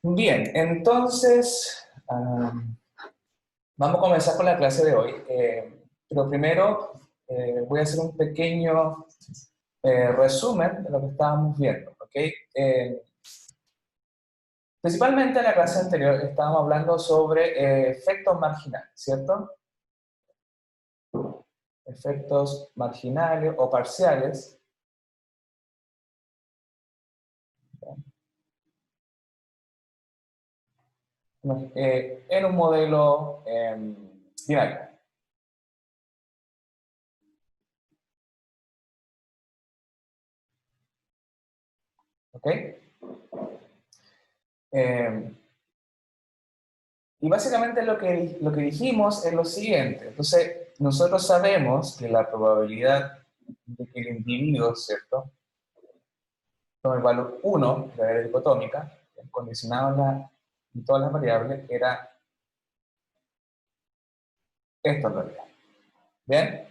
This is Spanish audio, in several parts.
Bien, entonces vamos a comenzar con la clase de hoy. Pero primero voy a hacer un pequeño resumen de lo que estábamos viendo, ¿ok? Principalmente en la clase anterior estábamos hablando sobre efectos marginales, ¿cierto? Efectos marginales o parciales en un modelo dinámico, ¿ok? Eh, Y básicamente lo que dijimos es lo siguiente. Entonces, nosotros sabemos que la probabilidad de que el individuo, ¿cierto?, tome el valor 1 de la área dicotómica, condicionado en todas las variables, era esto en realidad. ¿Bien?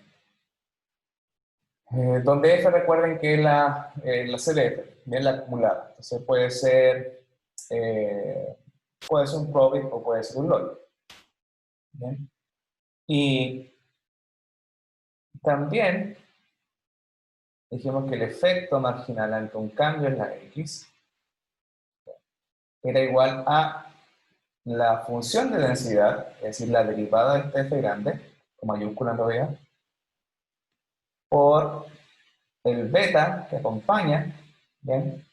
Donde F, recuerden que es la CDF, bien, la acumulada. Entonces eh, puede ser un probit o puede ser un log. ¿Bien? Y también dijimos que el efecto marginal ante un cambio en la X era igual a la función de densidad, es decir, la derivada de este f grande, con mayúscula en realidad, por el beta que acompaña, ¿bien?,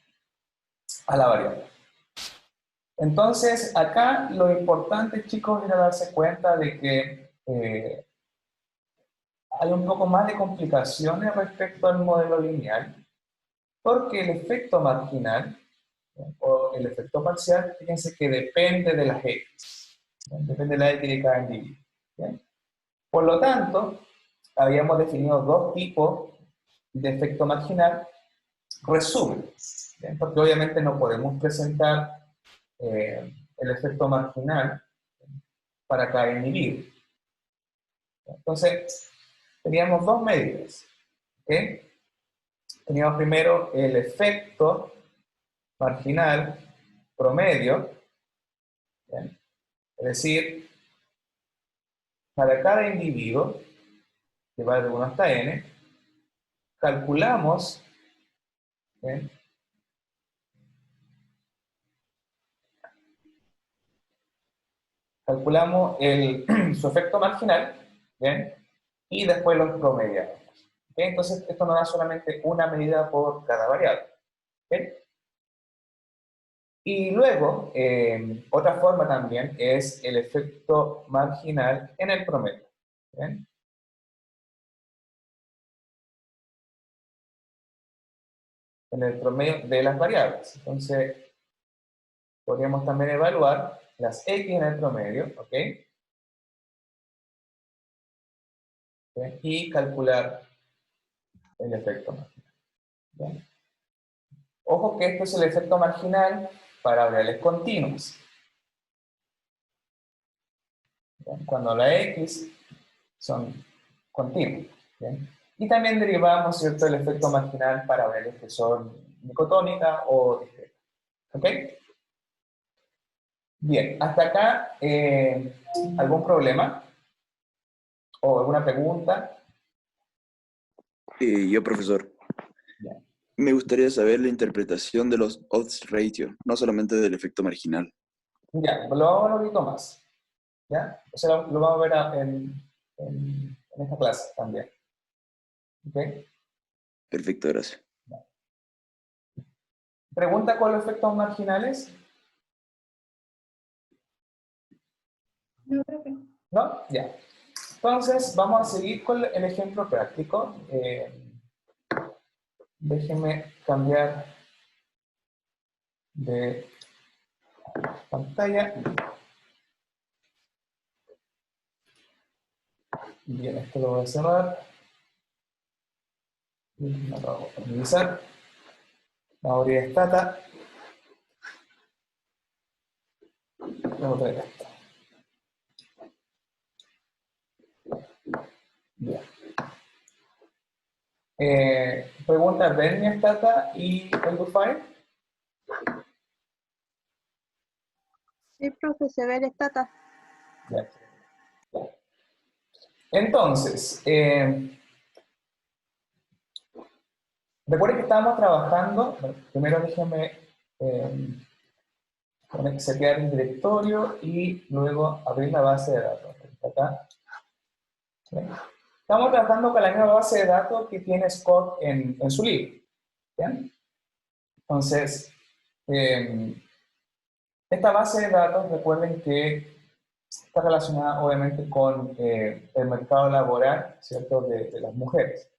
a la variable. Entonces, acá lo importante, chicos, era darse cuenta de que hay un poco más de complicaciones respecto al modelo lineal, porque el efecto marginal o el efecto parcial, fíjense que depende de las X, ¿bien?, depende de la X de cada individuo. ¿Bien? Por lo tanto, habíamos definido dos tipos de efecto marginal. Resumen, ¿bien?, porque obviamente no podemos presentar el efecto marginal para cada individuo. Entonces, teníamos dos medidas. ¿Okay? Teníamos primero el efecto marginal promedio, ¿bien?, es decir, para cada individuo, que va de 1 hasta n, calculamos, ¿bien?, su efecto marginal, ¿bien?, y después los promediamos. ¿Okay? Entonces, esto nos da solamente una medida por cada variable. ¿Okay? Y luego, otra forma también es el efecto marginal en el promedio. ¿Bien? En el promedio de las variables. Entonces, podríamos también evaluar las X en el promedio, ¿ok? ¿Bien? Y calcular el efecto marginal. ¿Bien? Ojo que esto es el efecto marginal para variables continuas. ¿Bien? Cuando la X son continuas. ¿Bien? Y también derivamos, ¿cierto?, el efecto marginal para variables que son dicotómicas o discretas. ¿Ok? Bien, hasta acá, ¿algún problema o alguna pregunta? Yo, profesor, Bien. me gustaría saber la interpretación de los odds ratio, no solamente del efecto marginal. Ya, lo vamos a ver un poquito más. ¿Ya? O sea, lo vamos a ver en esta clase también. ¿Ok? Perfecto, gracias. ¿Pregunta con los efectos marginales? No, profe. ¿No? Ya. Entonces, vamos a seguir con el ejemplo práctico. Déjenme cambiar de pantalla. Bien, esto lo voy a cerrar. Y lo acabo de minimizar. Vamos a abrir Stata. Vamos a traer esto. Bien. Pregunta Bernie Stata y Endufire. Sí, profe, se ve el stata. Ya. Entonces, recuerden que estábamos trabajando, bueno, primero déjenme setear el directorio y luego abrir la base de datos. Acá. ¿Bien? Estamos trabajando con la misma base de datos que tiene Scott en su libro. ¿Bien? Entonces, esta base de datos, recuerden que está relacionada obviamente con el mercado laboral, ¿cierto?, de las mujeres.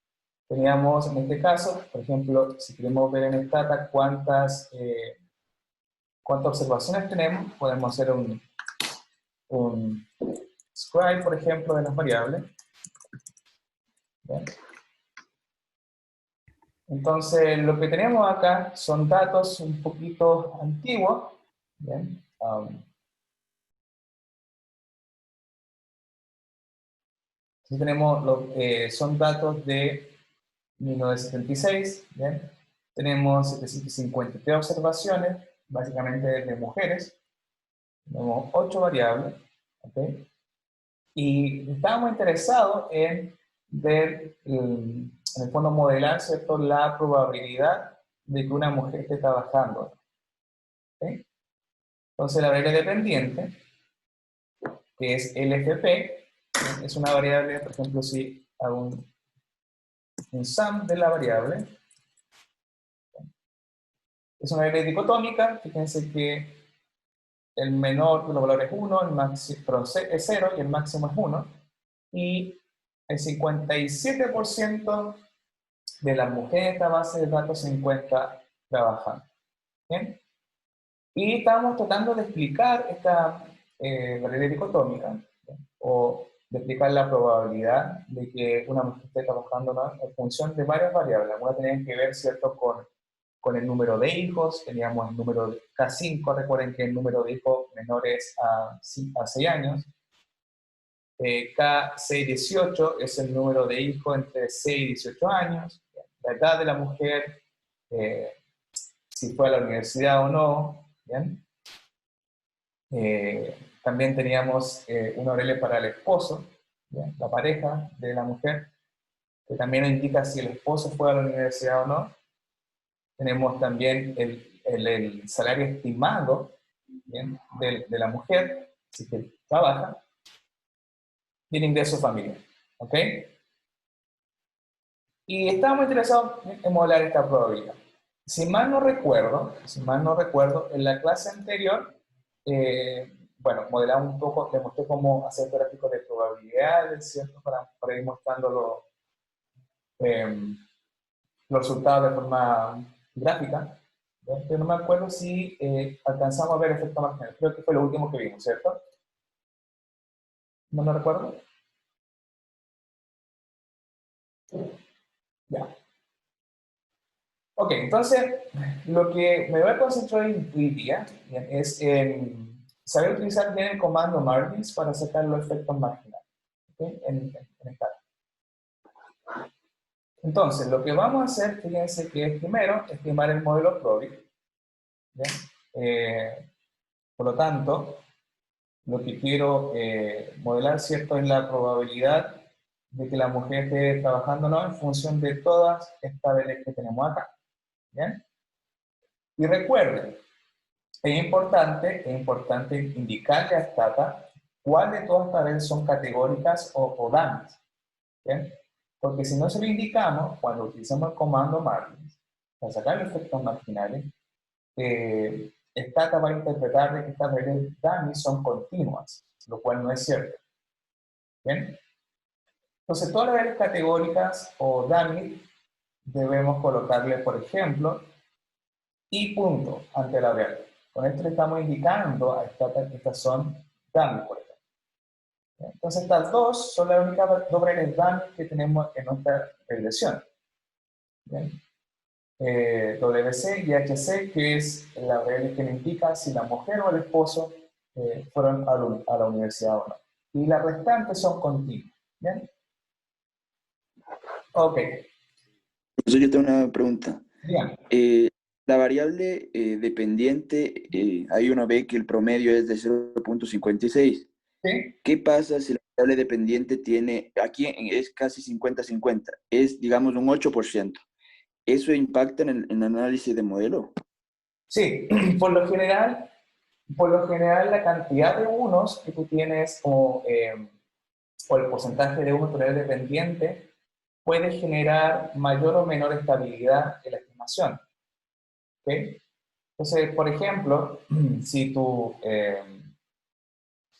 Teníamos en este caso, por ejemplo, si queremos ver en Stata cuántas observaciones tenemos, podemos hacer un scribe, por ejemplo, de las variables. ¿Bien? Entonces, lo que tenemos acá son datos un poquito antiguos. ¿Bien? Aquí tenemos son datos de 1976. ¿Bien? Tenemos 753 observaciones, básicamente de mujeres. Tenemos 8 variables. ¿Okay? Y estábamos interesados en ver, en el fondo modelar, ¿cierto?, la probabilidad de que una mujer esté trabajando. ¿Okay? Entonces la variable dependiente, que es LFP, es una variable, por ejemplo, si hago un sum de la variable, es una variable dicotómica, fíjense que el menor de los valores es 1, el máximo es 0 y el máximo es 1, y el 57% de las mujeres de esta base de datos se encuentra trabajando. ¿Bien? Y estábamos tratando de explicar esta variable dicotómica, ¿bien?, o de explicar la probabilidad de que una mujer esté trabajando, ¿no?, en función de varias variables. Algunas tenían que ver, ¿cierto?, con el número de hijos. Teníamos el número de K5, recuerden que el número de hijos menores a 6 años. K618 es el número de hijos entre 6 y 18 años. La edad de la mujer, si fue a la universidad o no. ¿Bien? También teníamos una variable para el esposo, ¿bien?, la pareja de la mujer, que también indica si el esposo fue a la universidad o no. Tenemos también el salario estimado, ¿bien?, de la mujer, si que trabaja, y el ingreso familiar. ¿Ok? Y estábamos interesados en modelar esta probabilidad. Si mal no recuerdo, en la clase anterior, bueno, modelamos un poco, les mostré cómo hacer gráficos de probabilidades, ¿cierto?, para ir mostrando los resultados de forma gráfica. ¿Bien? Pero no me acuerdo si alcanzamos a ver efecto marginal. Creo que fue lo último que vimos, ¿cierto? ¿No lo recuerdo? Ya. Ok, entonces, lo que me voy a concentrar hoy día, bien, es en saber utilizar bien el comando margins para sacar los efectos marginales. ¿Okay? En esta. Entonces, lo que vamos a hacer, fíjense que es primero estimar el modelo Probit. Por lo tanto, lo que quiero modelar, ¿cierto?, es la probabilidad de que la mujer esté trabajando o no en función de todas estas variables que tenemos acá. ¿Bien? Y recuerden, es importante indicarle a Stata cuál de todas estas variables son categóricas o dummies. ¿Bien? Porque si no se lo indicamos, cuando utilizamos el comando margins, para sacar los efectos marginales, Stata va a interpretar de que estas variables dummies son continuas, lo cual no es cierto. ¿Bien? Entonces, todas las variables categóricas o dummies debemos colocarle, por ejemplo, y punto ante la variable. Con esto le estamos indicando a Stata que estas son dummies, por ejemplo. Entonces, estas dos son las únicas dos variables dummies que tenemos en nuestra regresión. ¿Bien? WC y HC, que es la variable que me indica si la mujer o el esposo fueron a la universidad o no. Y las restantes son continuas. ¿Bien? Ok. Profesor, yo tengo una pregunta. Bien. La variable dependiente, ahí uno ve que el promedio es de 0.56. ¿Sí? ¿Qué pasa si la variable dependiente tiene, aquí es casi 50-50, es digamos un 8%? ¿Eso impacta en el análisis de modelo? Sí, por lo general la cantidad de unos que tú tienes o el porcentaje de unos total dependiente puede generar mayor o menor estabilidad en la estimación. ¿Ok? Entonces, por ejemplo, si tu eres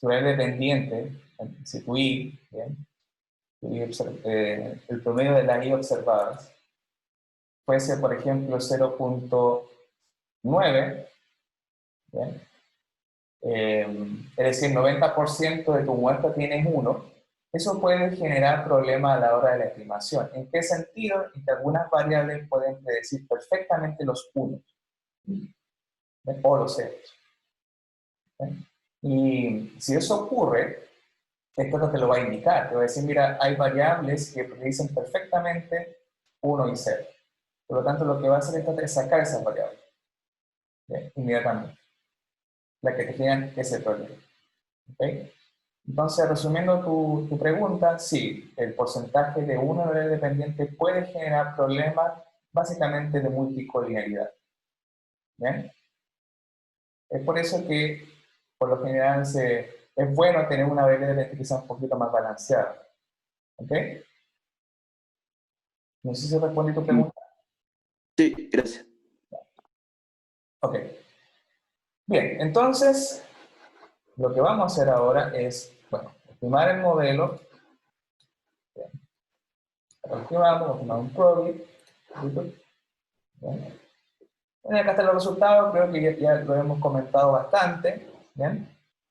dependiente, si tu I, ¿bien? El promedio de las I observadas fuese, por ejemplo, 0.9, ¿bien? Es decir, 90% de tu muestra tienes 1, eso puede generar problemas a la hora de la estimación. ¿En qué sentido? En que algunas variables pueden predecir perfectamente los unos o los ceros. ¿Sí? Y si eso ocurre, esto te lo va a indicar. Te va a decir, mira, hay variables que predicen perfectamente 1 y 0. Por lo tanto, lo que va a hacer esto es sacar esas variables, ¿sí? Inmediatamente, la que te generan ese problema. ¿Okay? Entonces, resumiendo tu pregunta, sí, el porcentaje de una variable dependiente puede generar problemas básicamente de multicolinealidad. ¿Bien? Es por eso que, por lo general, es bueno tener una variable dependiente que sea un poquito más balanceada. ¿Ok? No sé si respondí tu pregunta. Sí, gracias. Ok. Bien, entonces, lo que vamos a hacer ahora es, bueno, estimar el modelo. Bien. Lo estimamos un PROBI. Bien. Bueno, acá están los resultados, creo que ya lo hemos comentado bastante. ¿Bien?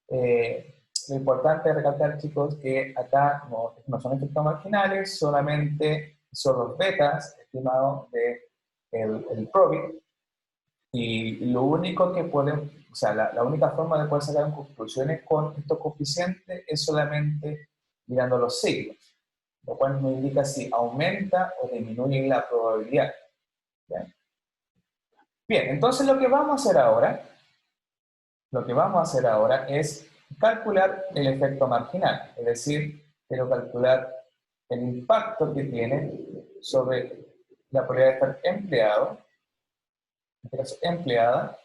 Lo importante es recalcar, chicos, que acá no son efectos marginales, solamente son los betas estimados del PROBI. Y lo único que pueden, o sea, la única forma de poder sacar conclusiones con estos coeficientes es solamente mirando los signos, lo cual nos indica si aumenta o disminuye la probabilidad. ¿Bien? Bien, entonces lo que vamos a hacer ahora es calcular el efecto marginal, es decir, quiero calcular el impacto que tiene sobre la probabilidad de estar empleado, en este caso empleada,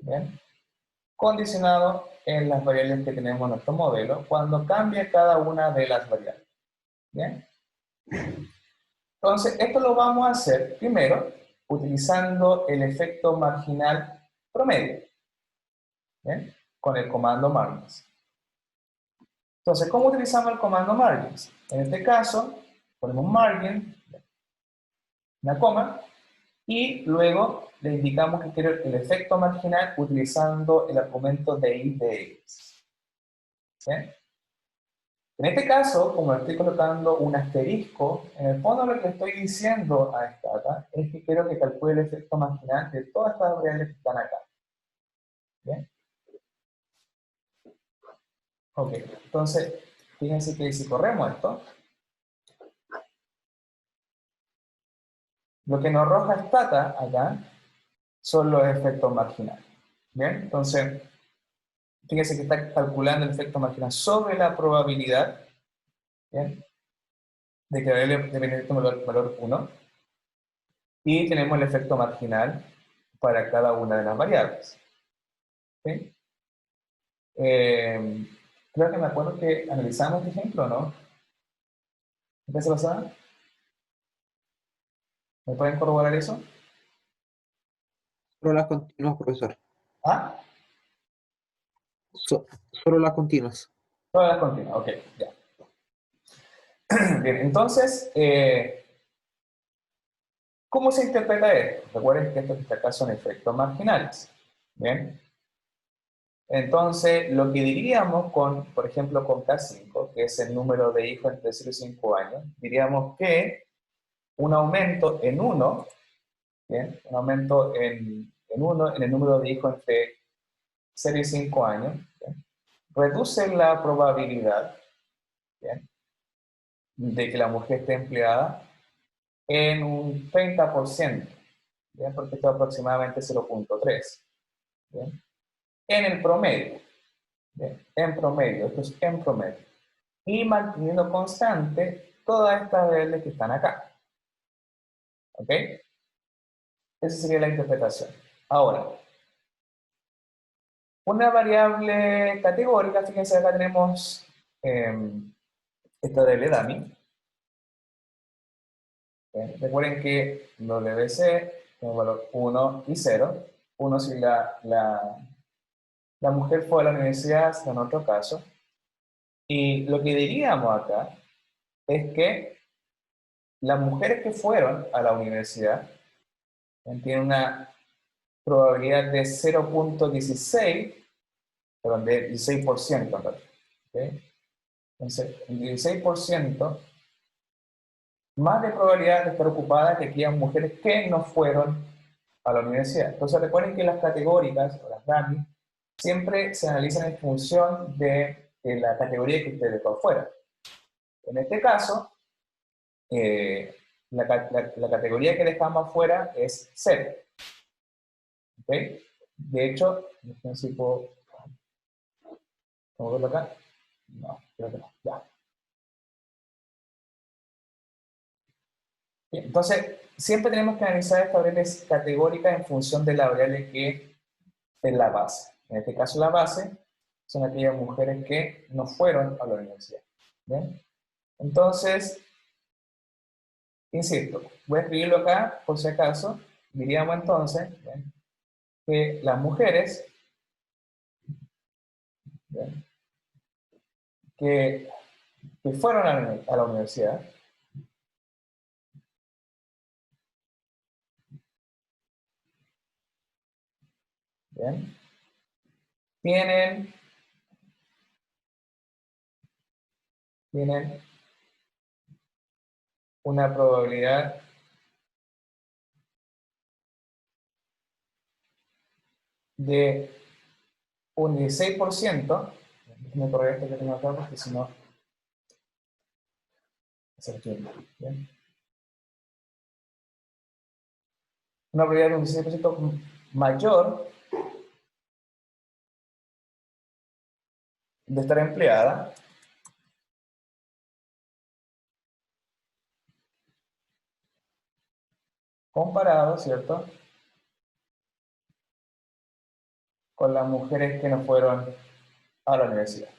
¿bien? Condicionado en las variables que tenemos en nuestro modelo cuando cambia cada una de las variables. ¿Bien? Entonces, esto lo vamos a hacer primero utilizando el efecto marginal promedio, ¿bien? Con el comando margins. Entonces, ¿cómo utilizamos el comando margins? En este caso, ponemos margin, una coma, y luego le indicamos que quiero el efecto marginal utilizando el argumento de I de X. ¿Bien? En este caso, como le estoy colocando un asterisco, en el fondo lo que le estoy diciendo a Stata es que quiero que calcule el efecto marginal de todas estas variables que están acá. ¿Bien? Ok, entonces, fíjense que si corremos esto, lo que nos arroja Stata acá son los efectos marginales. ¿Bien? Entonces, fíjense que está calculando el efecto marginal sobre la probabilidad, ¿bien?, de que la variable dependiente valor 1, y tenemos el efecto marginal para cada una de las variables. ¿Sí? Creo que me acuerdo que analizamos este ejemplo, ¿no? ¿Qué clase pasada? ¿Me pueden corroborar eso? Solo las continuas, profesor. Ah, Solo las continuas. todas las continuas, ok, ya. Bien, entonces, ¿cómo se interpreta esto? Recuerden que estos acá son efectos marginales. Bien. Entonces, lo que diríamos con, por ejemplo, con K5, que es el número de hijos entre 0 y 5 años, diríamos que un aumento en 1, ¿bien?, un aumento en 1 en el número de hijos entre 0 y 5 años, ¿bien?, reduce la probabilidad, ¿bien?, de que la mujer esté empleada en un 30%. ¿bien? Porque esto es aproximadamente 0.3. ¿Bien? En el promedio, ¿bien? En promedio, esto es en promedio. Y manteniendo constante todas estas variables que están acá. ¿Ok? Esa sería la interpretación. Ahora, una variable categórica, fíjense, acá tenemos esta del dummy. Recuerden que WC tiene valor 1 y 0. 1 si la mujer fue a la universidad, en otro caso. Y lo que diríamos acá es que las mujeres que fueron a la universidad tienen una probabilidad de 0.16, perdón, de 16%, en realidad. ¿Okay? Entonces, el 16% más de probabilidad de estar ocupada que aquellas mujeres que no fueron a la universidad. Entonces recuerden que las categóricas, o las dummy, siempre se analizan en función de la categoría que usted dejó afuera. En este caso, la categoría que dejamos afuera es 0. ¿Ok? De hecho, no sé si puedo verlo acá. No, creo que no. Ya. Bien, entonces, siempre tenemos que analizar esta variable categórica en función de la variable que es la base. En este caso, la base son aquellas mujeres que no fueron a la universidad. ¿Bien? Entonces, insisto, voy a escribirlo acá por si acaso. Diríamos entonces, ¿bien?, que las mujeres, ¿bien?, que fueron a la universidad, ¿bien?, tienen una probabilidad de un 16%, déjenme correr esto que tengo acá porque si no, se entiende, ¿bien?, una probabilidad de un 16% mayor de estar empleada comparado, ¿cierto?, con las mujeres que no fueron a la universidad.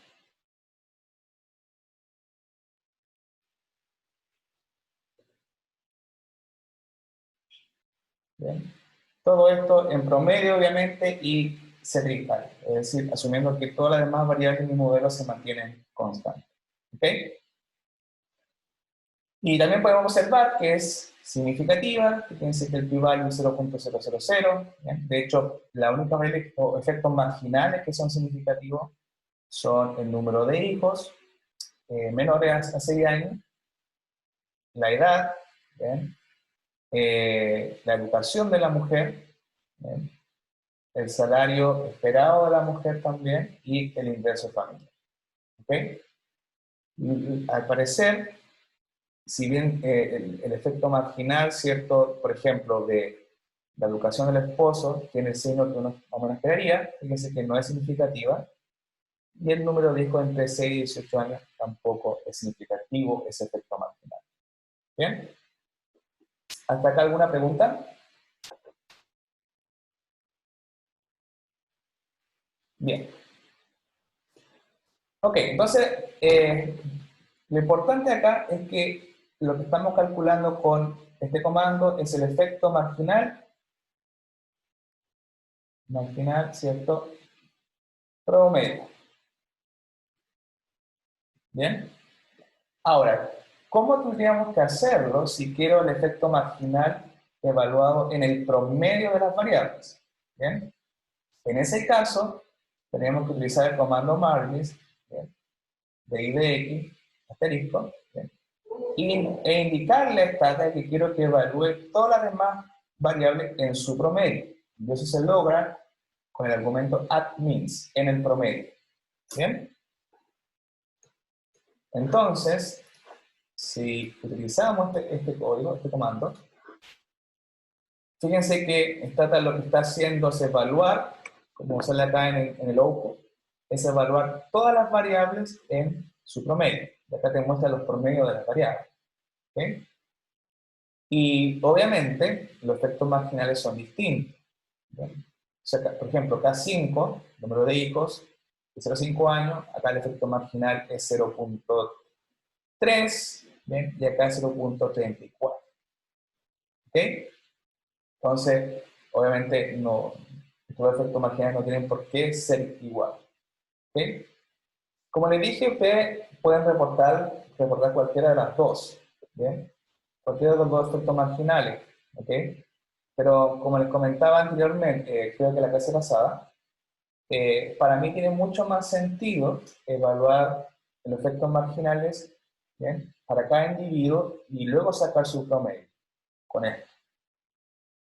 ¿Bien? Todo esto en promedio, obviamente, y centrifugal, es decir, asumiendo que todas las demás variables de mi modelo se mantienen constantes. ¿Ok? Y también podemos observar que es significativa, que fíjense que el p-value es 0.000. De hecho, la única variable o efectos marginales que son significativos son el número de hijos menores a 6 años, la edad, ¿bien?, la educación de la mujer, ¿bien?, el salario esperado de la mujer también y el ingreso familiar. ¿Ok? Y al parecer, si bien el efecto marginal, ¿cierto?, por ejemplo, de la educación del esposo tiene el signo que uno más o menos esperaría, fíjense que no es significativa, y el número de hijos entre 6 y 18 años tampoco es significativo ese efecto marginal. ¿Bien? ¿Hasta acá alguna pregunta? Bien. Ok, entonces, lo importante acá es que lo que estamos calculando con este comando es el efecto marginal, ¿cierto?, promedio. ¿Bien? Ahora, ¿cómo tendríamos que hacerlo si quiero el efecto marginal evaluado en el promedio de las variables? ¿Bien? En ese caso, tenemos que utilizar el comando margins, ¿bien?, de i de x, asterisco, ¿bien?, e indicarle a esta data que quiero que evalúe todas las demás variables en su promedio. Y eso se logra con el argumento @means, en el promedio. ¿Bien? Entonces, si utilizamos este código, este comando, Fíjense que Stata lo que está haciendo es evaluar, como sale acá en el output, es evaluar todas las variables en su promedio. Y acá te muestra los promedios de las variables. ¿Ok? Y obviamente los efectos marginales son distintos. ¿Bien? O sea, por ejemplo, K5, número de hijos, de 0,5 años, acá el efecto marginal es 0,3, ¿bien? Y acá es 0,34. ¿Ok? Entonces, obviamente, no, estos efectos marginales no tienen por qué ser igual. ¿Ok? Como les dije, ustedes pueden reportar cualquiera de las dos. ¿Bien? Cualquiera de los dos efectos marginales. ¿Ok? Pero como les comentaba anteriormente, creo que la clase pasada, para mí tiene mucho más sentido evaluar los efectos marginales, ¿bien? Para cada individuo y luego sacar su promedio con esto.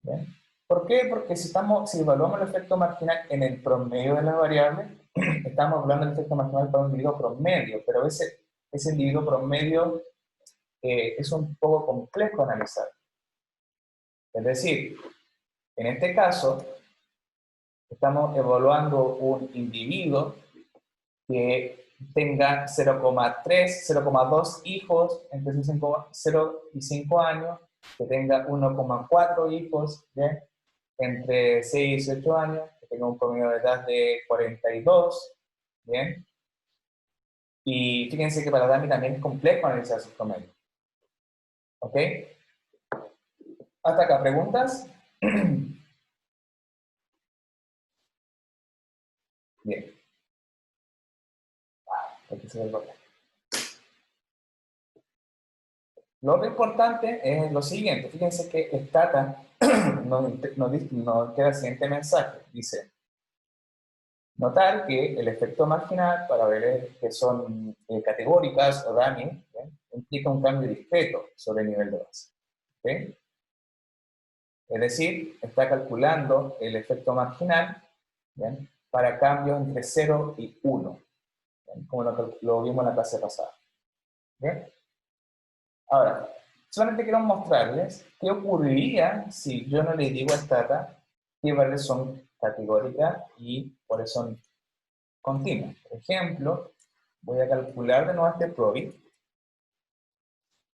¿Bien? ¿Por qué? Porque si evaluamos el efecto marginal en el promedio de las variables, estamos hablando del efecto marginal para un individuo promedio, pero ese individuo promedio es un poco complejo de analizar. Es decir, en este caso, estamos evaluando un individuo que tenga 0,3, 0,2 hijos entre 0 y 5 años, que tenga 1,4 hijos, ¿bien? Entre 6 y 18 años, que tenga un promedio de edad de 42, ¿bien? Y fíjense que para Dami también es complejo analizar sus promedios. ¿Ok? Hasta acá, ¿preguntas? Bien. Aquí se ve el papel. Lo otro importante es lo siguiente. Fíjense que Stata nos queda el siguiente mensaje. Dice, notar que el efecto marginal para variables que son categóricas o dummy, implica un cambio discreto sobre el nivel de base. ¿Okay? Es decir, está calculando el efecto marginal, ¿bien? Para cambios entre 0 y 1, ¿bien? Como lo vimos en la clase pasada. ¿Bien? Ahora, solamente quiero mostrarles qué ocurriría si yo no le digo a Stata qué variables son categóricas y cuáles son continuas. Por ejemplo, voy a calcular de nuevo este PROBI,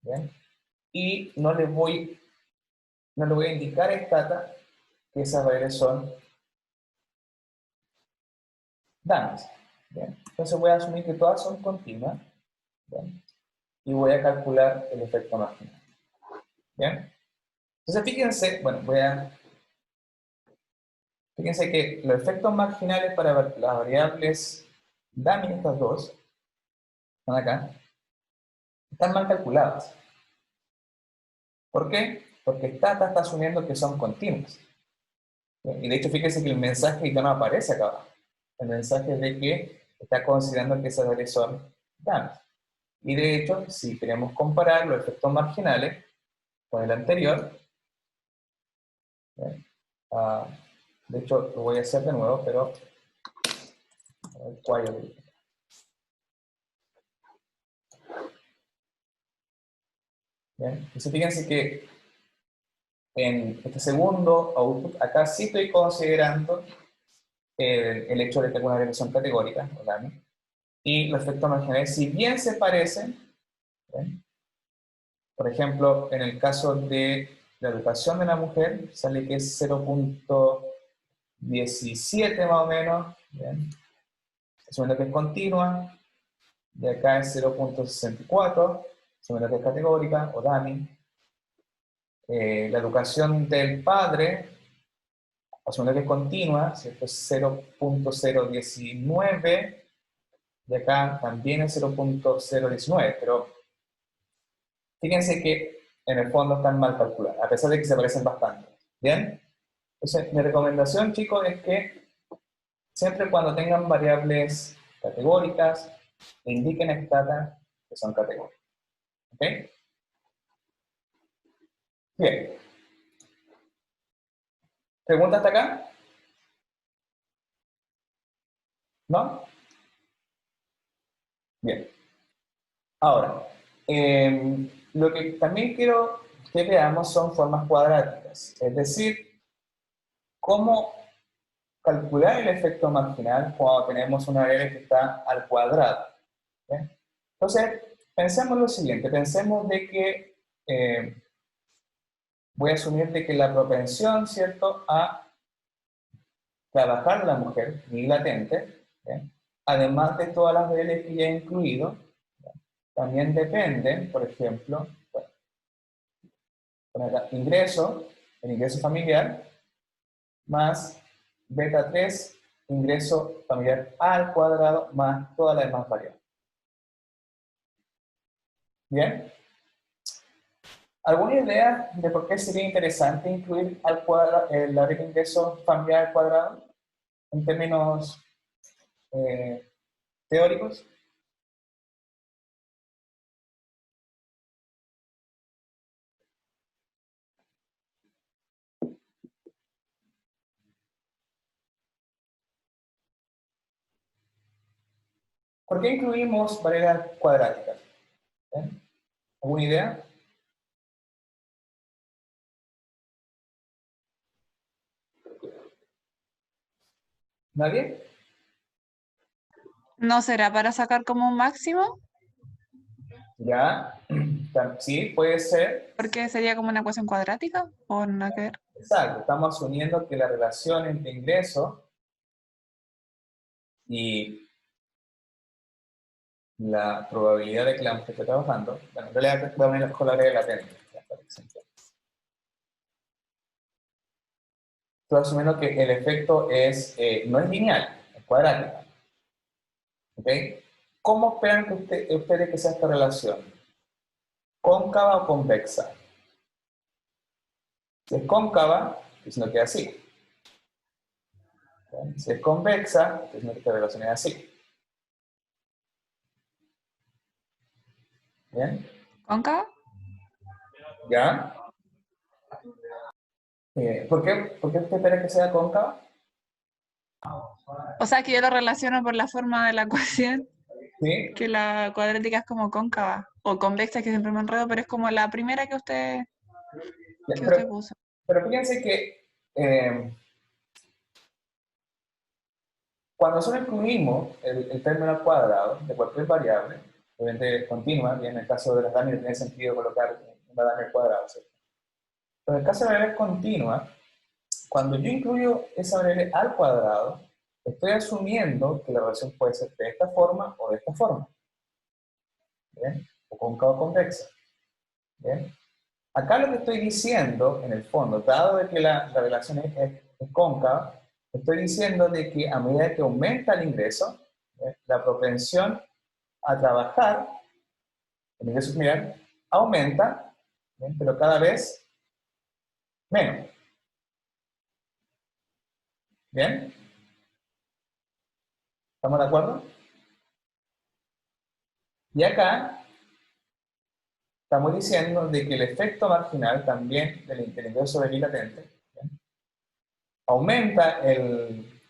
¿bien? Y no le voy a indicar a Stata que esas variables son danas. ¿Bien? Entonces voy a asumir que todas son continuas, ¿bien? Y voy a calcular el efecto marginal. ¿Bien? Entonces fíjense, bueno, fíjense que los efectos marginales para las variables dummy, estas dos, están acá, están mal calculadas. ¿Por qué? Porque Stata está asumiendo que son continuas. ¿Bien? Y de hecho, fíjense que el mensaje ya no aparece acá abajo. El mensaje es de que está considerando que esas variables son dummy. Y de hecho, si queremos comparar los efectos marginales con el anterior, ¿bien? De hecho, lo voy a hacer de nuevo, pero a ver cuál. ¿Bien? Entonces fíjense que en este segundo output, acá sí estoy considerando el hecho de que algunas variables son categóricas, ¿verdad? Y los efectos marginales, si bien se parecen, ¿bien? Por ejemplo, en el caso de la educación de la mujer, sale que es 0,17 más o menos, ¿bien? Asumiendo que es continua, de acá es 0,64, asumiendo que es categórica, o dummy. La educación del padre, asumiendo que es continua, ¿cierto? Es 0,019, y acá también es 0,019, pero fíjense que en el fondo están mal calculadas, a pesar de que se parecen bastante. ¿Bien? Entonces, mi recomendación, chicos, es que siempre cuando tengan variables categóricas, indiquen a Stata que son categóricas. ¿Ok? Bien. ¿Pregunta hasta acá? ¿No? Bien. Ahora, lo que también quiero que veamos son formas cuadráticas, es decir, cómo calcular el efecto marginal cuando tenemos una variable que está al cuadrado. ¿Bien? Entonces, pensemos lo siguiente, pensemos de que, voy a asumir de que la propensión, ¿cierto?, a trabajar la mujer, ni latente, ¿bien?, además de todas las variables que ya he incluido, ¿bien?, también dependen, por ejemplo, bueno, poner acá, el ingreso familiar, más beta 3, ingreso familiar al cuadrado, más todas las demás variables. ¿Bien? ¿Alguna idea de por qué sería interesante incluir al cuadrado, la variable de ingreso familiar al cuadrado en términos teóricos? ¿Por qué incluimos variables cuadráticas? ¿Bien? ¿Alguna idea? ¿Nadie? ¿No será para sacar como un máximo? Ya, sí, puede ser. Porque sería como una ecuación cuadrática, o nada que ver. Exacto, estamos asumiendo que la relación entre ingreso y la probabilidad de que la mujer esté trabajando, bueno, en realidad voy a poner con la regla latente. Estoy asumiendo que el efecto es, no es lineal, es cuadrático. ¿Ok? ¿Cómo esperan que ustedes que sea esta relación? ¿Cóncava o convexa? Si es cóncava, pues no queda así. ¿Ok? Si es convexa, pues no esta relación es así. ¿Bien? ¿Cóncava? ¿Ya? ¿Por qué usted espera que sea cóncava? O sea que yo lo relaciono por la forma de la ecuación, ¿Sí? que la cuadrática es como cóncava, o convexa, que siempre me enredo, pero es como la primera Ya, que usted puso. pero fíjense que cuando nosotros incluimos el término al cuadrado de cualquier variable, obviamente continua, y en el caso de las Daniel tiene sentido colocar una Daniel al cuadrado, ¿cierto? Pero en el caso de variables continuas, cuando yo incluyo esa variable al cuadrado, estoy asumiendo que la relación puede ser de esta forma o de esta forma. ¿Bien? O cóncava o convexa. ¿Bien? Acá lo que estoy diciendo, en el fondo, dado de que la relación es cóncava, estoy diciendo de que a medida que aumenta el ingreso, la propensión a trabajar, el ingreso familiar, aumenta, ¿bien?, pero cada vez menos. ¿Bien? ¿Estamos de acuerdo? Y acá estamos diciendo de que el efecto marginal también del ingreso de latente, ¿bien?, aumenta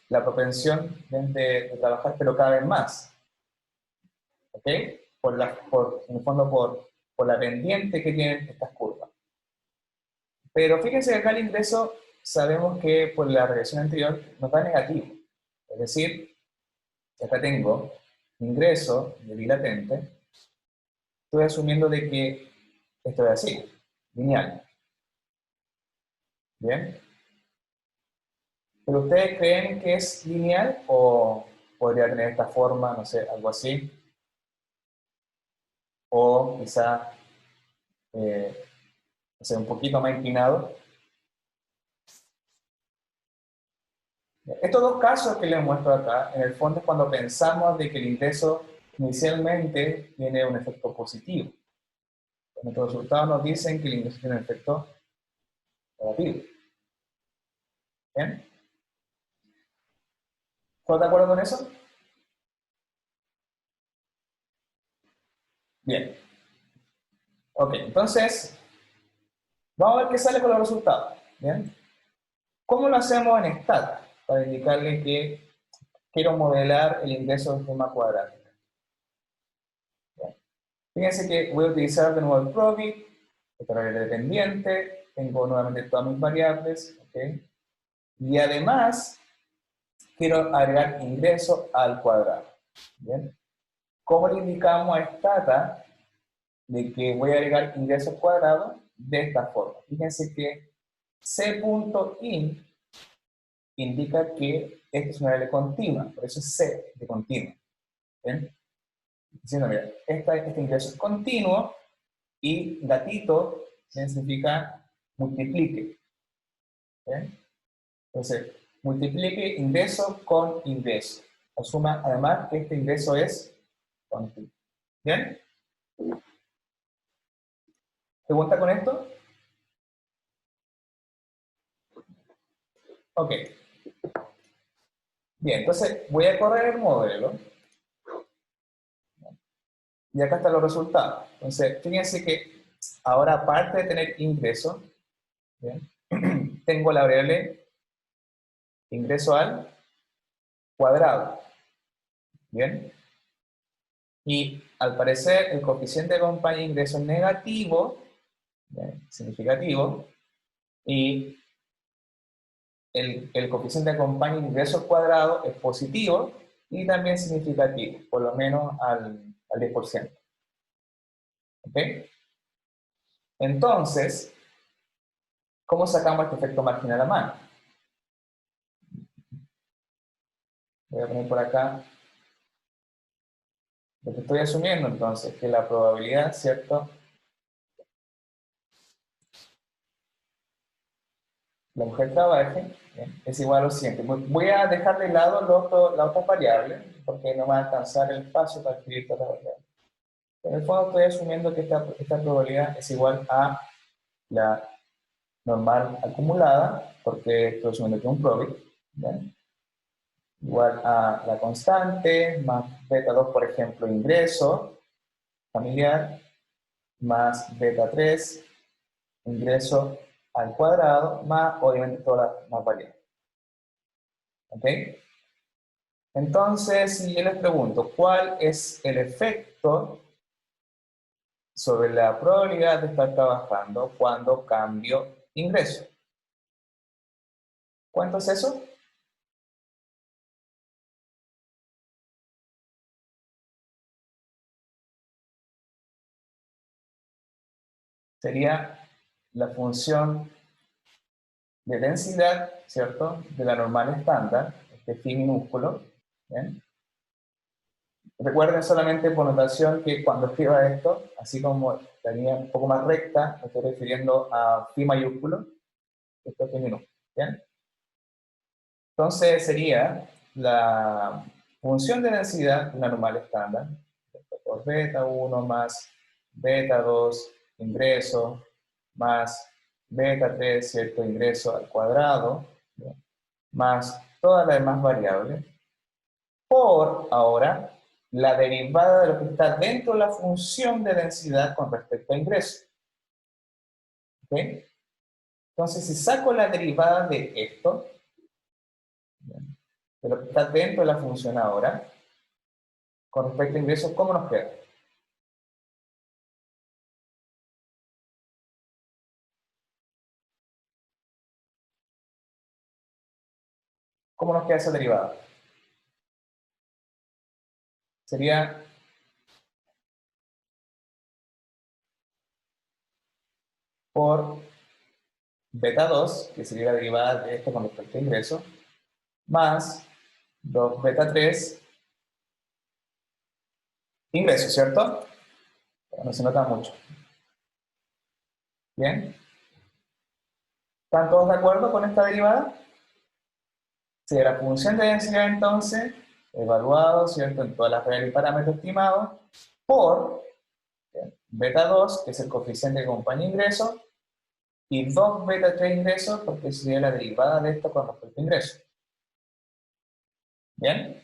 la propensión, ¿bien?, de trabajar, pero cada vez más. ¿Ok? En el fondo, por la pendiente que tienen estas curvas. Pero fíjense que acá el ingreso, sabemos que por la regresión anterior nos da negativo. Es decir, si acá tengo ingreso de bilatente, estoy asumiendo de que esto es así, lineal. ¿Bien? ¿Pero ustedes creen que es lineal o podría tener esta forma, no sé, algo así? O quizá, no sé, un poquito más inclinado. Estos dos casos que les muestro acá, en el fondo es cuando pensamos de que el ingreso inicialmente tiene un efecto positivo. Nuestros resultados nos dicen que el ingreso tiene un efecto negativo. ¿Bien? ¿Estás de acuerdo con eso? Bien. Ok, entonces, vamos a ver qué sale con los resultados. ¿Bien? ¿Cómo lo hacemos en Stat? Para indicarle que quiero modelar el ingreso de forma cuadrática. Bien. Fíjense que voy a utilizar de nuevo el Probit, esta variable dependiente, tengo nuevamente todas mis variables, ¿ok? Y además, quiero agregar ingreso al cuadrado, ¿bien? ¿Cómo le indicamos a esta data de que voy a agregar ingreso al cuadrado? De esta forma. Fíjense que c.int indica que esta es una variable continua, por eso es c de continua. ¿Bien? Diciendo, mira, este ingreso es continuo y gatito significa multiplique. ¿Bien? Entonces, multiplique ingreso con ingreso. Asuma además que este ingreso es continuo. ¿Bien? ¿Pregunta con esto? Ok. Bien, entonces voy a correr el modelo. Y acá están los resultados. Entonces, fíjense que ahora, aparte de tener ingreso, ¿bien? Tengo la variable ingreso al cuadrado. ¿Bien? Y al parecer el coeficiente de acompaña ingreso es negativo, ¿bien? Significativo, y el coeficiente de acompaña ingreso al cuadrado es positivo y también significativo, por lo menos al 10%. ¿Ok? Entonces, ¿cómo sacamos este efecto marginal a mano? Voy a poner por acá lo que estoy asumiendo entonces, que la probabilidad, ¿cierto? La mujer trabaje, ¿bien? Es igual a lo siguiente. Voy a dejar de lado la otra variable, porque no va a alcanzar el espacio para escribir todas las variables. En el fondo estoy asumiendo que esta probabilidad es igual a la normal acumulada, porque estoy asumiendo que es un probit, ¿bien? Igual a la constante, más beta 2, por ejemplo, ingreso familiar, más beta 3, ingreso al cuadrado, más obviamente todas las más variables. ¿Ok? Entonces, si yo les pregunto, ¿cuál es el efecto sobre la probabilidad de estar trabajando cuando cambio ingreso? ¿Cuánto es eso? Sería la función de densidad, ¿cierto? De la normal estándar, este phi minúsculo, ¿bien? Recuerden solamente por notación que cuando escriba esto, así como la línea un poco más recta, me estoy refiriendo a phi mayúsculo, esto es phi minúsculo, ¿bien? Entonces sería la función de densidad de una normal estándar, por beta 1 más beta 2 ingreso, más beta 3, ¿cierto? Ingreso al cuadrado, ¿bien? Más todas las demás variables, por ahora la derivada de lo que está dentro de la función de densidad con respecto a ingreso. ¿Ok? Entonces, si saco la derivada de esto, ¿bien? De lo que está dentro de la función ahora, con respecto a ingreso, ¿cómo nos queda? ¿Cómo nos queda esa derivada? Sería por beta 2, que sería la derivada de esto con respecto a ingreso, más 2 beta 3 ingreso, ¿cierto? No se nota mucho. ¿Bien? ¿Están todos de acuerdo con esta derivada? Si la función de densidad entonces, evaluado, ¿cierto? En todas las variables y parámetros estimados, por beta 2, que es el coeficiente que acompaña ingreso, y 2 beta 3 ingresos, porque sería la derivada de esto con respecto a ingreso. ¿Bien?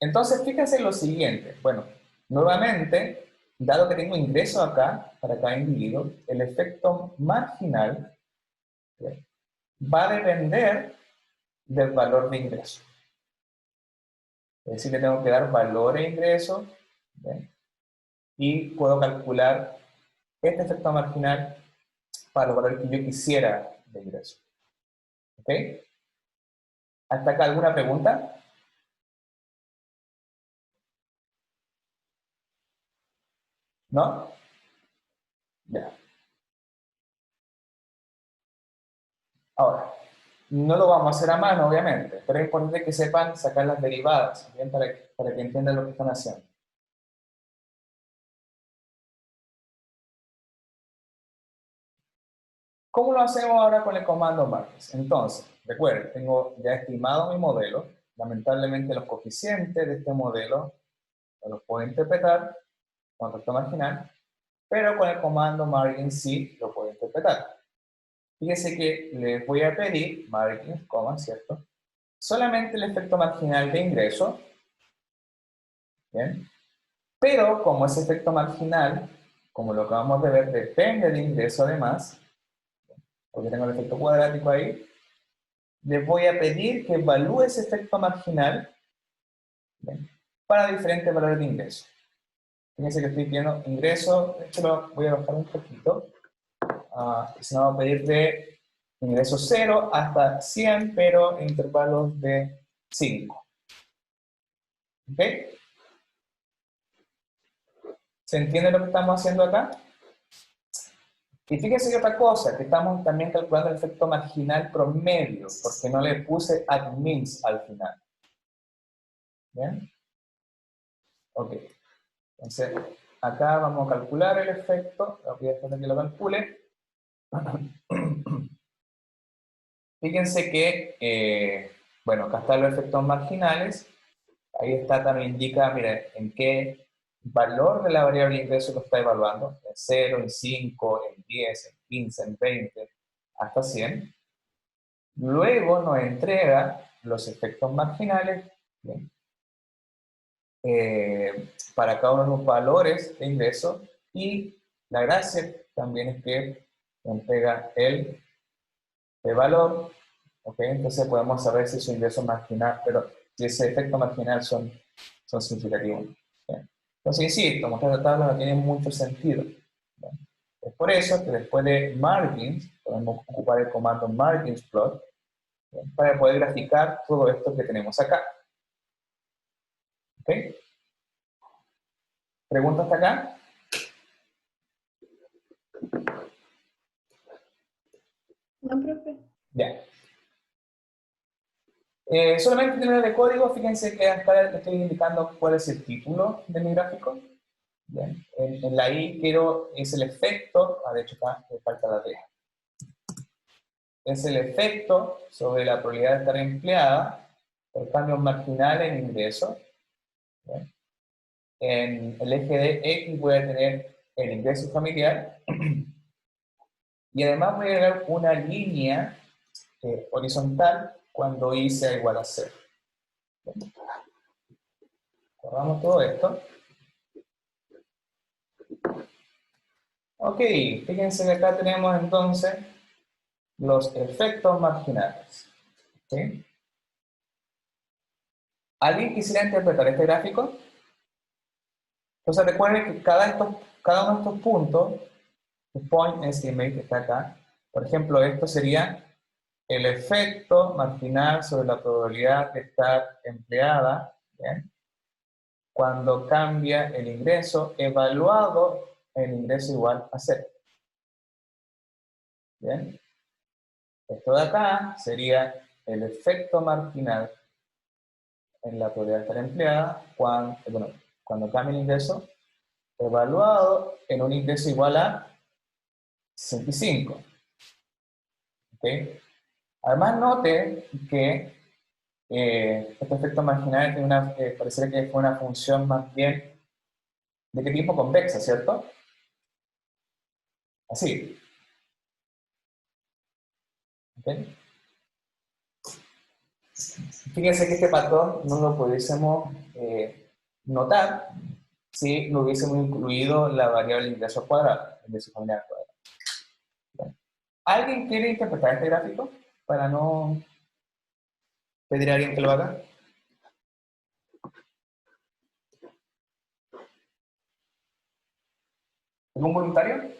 Entonces, fíjense lo siguiente. Bueno, nuevamente, dado que tengo ingreso acá, para cada individuo, el efecto marginal, ¿bien?, va a depender del valor de ingreso. Es decir, le tengo que dar valor a ingreso, ¿bien?, y puedo calcular este efecto marginal para lograr que yo quisiera de ingreso. ¿Ok? ¿Hasta acá alguna pregunta? ¿No? Ya. Ahora, no lo vamos a hacer a mano, obviamente, pero es importante que sepan sacar las derivadas, ¿bien? Para que entiendan lo que están haciendo. ¿Cómo lo hacemos ahora con el comando marques? Entonces, recuerden, tengo ya estimado mi modelo. Lamentablemente los coeficientes de este modelo no los puedo interpretar con efecto marginal, pero con el comando margin sí lo puedo interpretar. Fíjense que les voy a pedir margin, ¿cierto? Solamente el efecto marginal de ingreso, ¿bien? Pero como ese efecto marginal, como lo acabamos de ver, depende del ingreso además, porque tengo el efecto cuadrático ahí, les voy a pedir que evalúe ese efecto marginal, ¿bien?, para diferentes valores de ingreso. Fíjense que estoy pidiendo ingreso, de hecho lo voy a bajar un poquito, se me va a pedir de ingreso 0 hasta 100, pero en intervalos de 5. ¿Ok? ¿Se entiende lo que estamos haciendo acá? Y fíjense que otra cosa, que estamos también calculando el efecto marginal promedio, porque no le puse admins al final. ¿Bien? Ok. Entonces, acá vamos a calcular el efecto, voy a dejar que lo calcule. Fíjense que, bueno, acá están los efectos marginales. Ahí está, también indica, mira, en qué valor de la variable de ingreso lo está evaluando. En 0, en 5, en 10, en 15, en 20, hasta 100. Luego nos entrega los efectos marginales, ¿bien?, para cada uno de los valores de ingreso, y la gracia también es que nos entrega el valor, ¿ok? Entonces podemos saber si su ingreso marginal, pero si ese efecto marginal son significativos, ¿bien? Entonces, insisto, mostrar la tabla no tiene mucho sentido, ¿bien? Es por eso que después de margins, podemos ocupar el comando margins plot, ¿bien?, para poder graficar todo esto que tenemos acá. ¿Ok? ¿Pregunta hasta acá? No, profe. Ya. Solamente en términos de código, fíjense que acá le estoy indicando cuál es el título de mi gráfico. Bien. En la I es el efecto, de hecho acá me falta la D. Es el efecto sobre la probabilidad de estar empleada por cambios marginales en ingreso. Bien. En el eje de X voy a tener el ingreso familiar. Y además voy a agregar una línea horizontal cuando I sea igual a 0. Corramos todo esto. Ok, fíjense que acá tenemos entonces los efectos marginales. ¿Sí? ¿Alguien quisiera interpretar este gráfico? Entonces recuerden que cada uno de estos puntos, el point estimate que está acá, por ejemplo, esto sería el efecto marginal sobre la probabilidad de estar empleada, ¿bien?, cuando cambia el ingreso, evaluado el ingreso igual a 0. ¿Bien? Esto de acá sería el efecto marginal en la probabilidad de estar empleada cuando cambia el ingreso, evaluado en un ingreso igual a 65. ¿Ok? Además, note que este efecto marginal tiene parecería que fue una función más bien de qué tipo convexa, ¿cierto? Así. ¿Ok? Fíjense que este patrón no lo pudiésemos notar si no hubiésemos incluido la variable ingreso cuadrado, ingreso familiar cuadrado. ¿Bien? ¿Alguien quiere interpretar este gráfico para no pedir a alguien que lo haga? ¿Algún voluntario?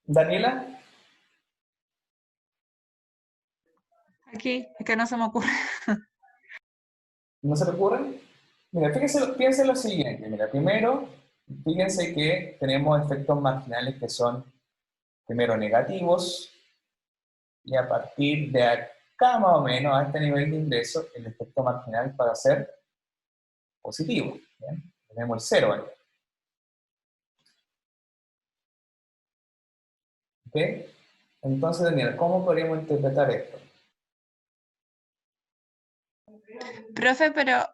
Daniela, Aquí, es que no se me ocurre. ¿no se te ocurre? Mira, piensen lo siguiente. Mira, primero, fíjense que tenemos efectos marginales que son primero negativos y a partir de acá más o menos a este nivel de ingreso el efecto marginal para ser positivo. ¿Bien? Tenemos el cero ahí. ¿Ok? Entonces, Daniel, ¿cómo podríamos interpretar esto? Profe, pero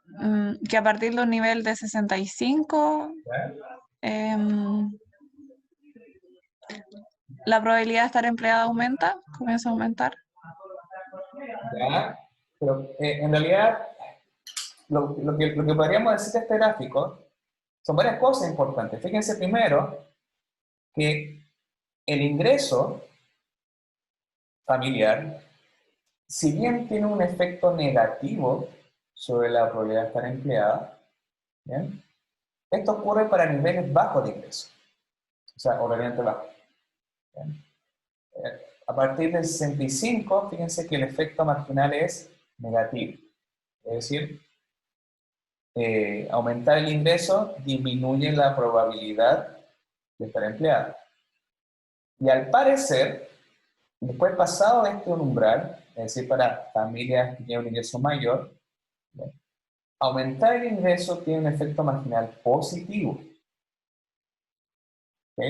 que a partir de un nivel de 65, ¿Ya? la probabilidad de estar empleada aumenta, comienza a aumentar. ¿Ya? Pero en realidad, lo que podríamos decir de este gráfico son varias cosas importantes. Fíjense primero que el ingreso familiar, si bien tiene un efecto negativo sobre la probabilidad de estar empleada, ¿bien? Esto ocurre para niveles bajos de ingreso, o sea, obviamente bajo. ¿Bien? A partir del 65, fíjense que el efecto marginal es negativo, es decir, aumentar el ingreso disminuye la probabilidad de estar empleado. Y al parecer, después pasado de este umbral, es decir, para familias que tienen un ingreso mayor, ¿bien? Aumentar el ingreso tiene un efecto marginal positivo. ¿Ok?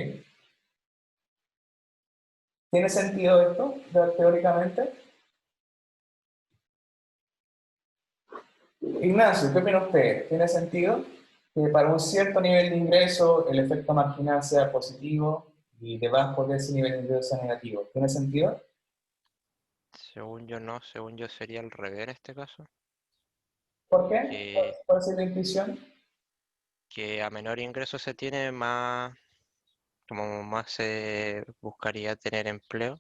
¿Tiene sentido esto teóricamente? Ignacio, ¿qué opina usted? ¿Tiene sentido que para un cierto nivel de ingreso el efecto marginal sea positivo y debajo de ese nivel de ingreso sea negativo? ¿Tiene sentido? Según yo no, según yo sería al revés en este caso, ¿Por qué? que, ¿Cuál es la intuición? que a menor ingreso se tiene más, como más se buscaría tener empleo,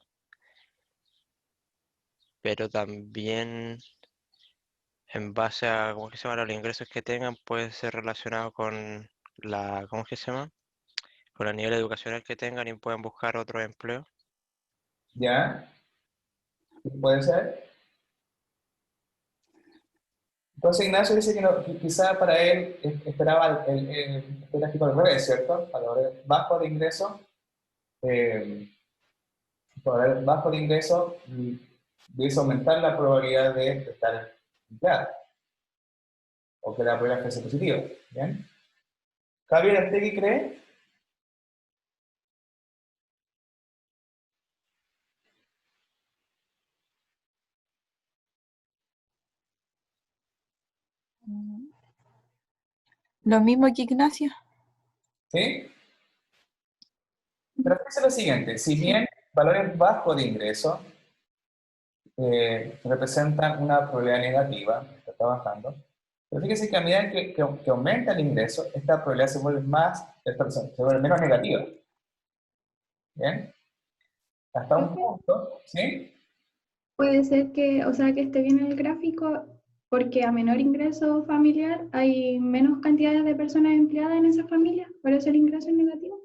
pero también en base a, ¿cómo que se llama? Los ingresos que tengan puede ser relacionado con la, ¿cómo que se llama? Con el nivel educacional que tengan y pueden buscar otro empleo. ¿Ya? ¿Puede ser? Entonces Ignacio dice que, que quizá para él esperaba el gráfico al revés, ¿cierto? Para ver bajo de ingreso, eh, para ver bajo de ingreso, debes aumentar la probabilidad de estar empleado, o que la probabilidad fuese positiva. ¿Bien? Javier, ¿usted qué cree? Lo mismo que Ignacio. ¿Sí? Pero fíjese lo siguiente, si Sí. bien valores bajos de ingreso representan una probabilidad negativa, está trabajando, pero fíjese que a medida que aumenta el ingreso, esta probabilidad se vuelve se vuelve menos negativa. ¿Bien? Hasta un Profe, punto, ¿sí? puede ser que, o sea, que esté bien el gráfico porque a menor ingreso familiar hay menos cantidades de personas empleadas en esa familia, por eso el ingreso es negativo.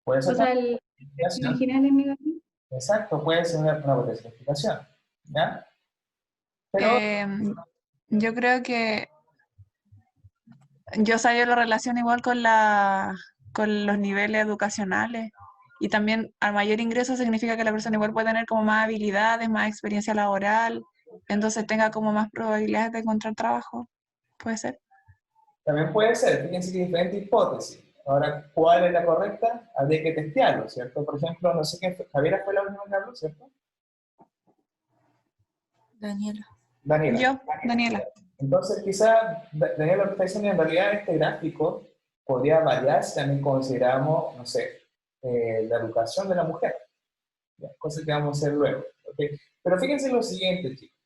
Puede ser O sea, también el una explicación. marginal es negativo. Exacto, puede ser una potencial explicación. ¿Ya? Pero, Yo creo que yo sabía la relación igual con los niveles educacionales. Y también al mayor ingreso significa que la persona igual puede tener como más habilidades, más experiencia laboral, entonces tenga como más probabilidades de encontrar trabajo. Puede ser. también puede ser, fíjense que hay diferentes hipótesis. Ahora, ¿cuál es la correcta? Habría que testearlo, ¿cierto? Por ejemplo, no sé quién fue, Javiera fue la última que habló, ¿cierto? Daniela. Daniela. Yo, Daniela. Entonces, quizá, Daniela, lo que está diciendo, en realidad este gráfico podría variar si también consideramos, no sé, la educación de la mujer, ¿ya? Cosa que vamos a hacer luego. ¿Ok? Pero fíjense lo siguiente, chicos.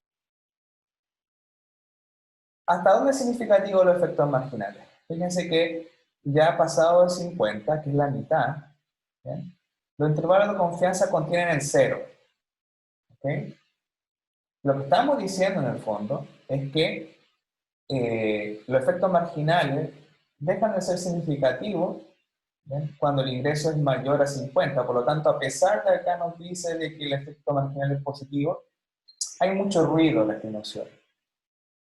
¿Hasta dónde es significativo los efectos marginales? Fíjense que ya ha pasado de 50, que es la mitad, ¿bien? Los intervalos de confianza contienen el cero. ¿Ok? Lo que estamos diciendo en el fondo es que los efectos marginales dejan de ser significativos ¿bien? Cuando el ingreso es mayor a 50. Por lo tanto, a pesar de acá nos dice de que el efecto marginal es positivo, hay mucho ruido en la estimación.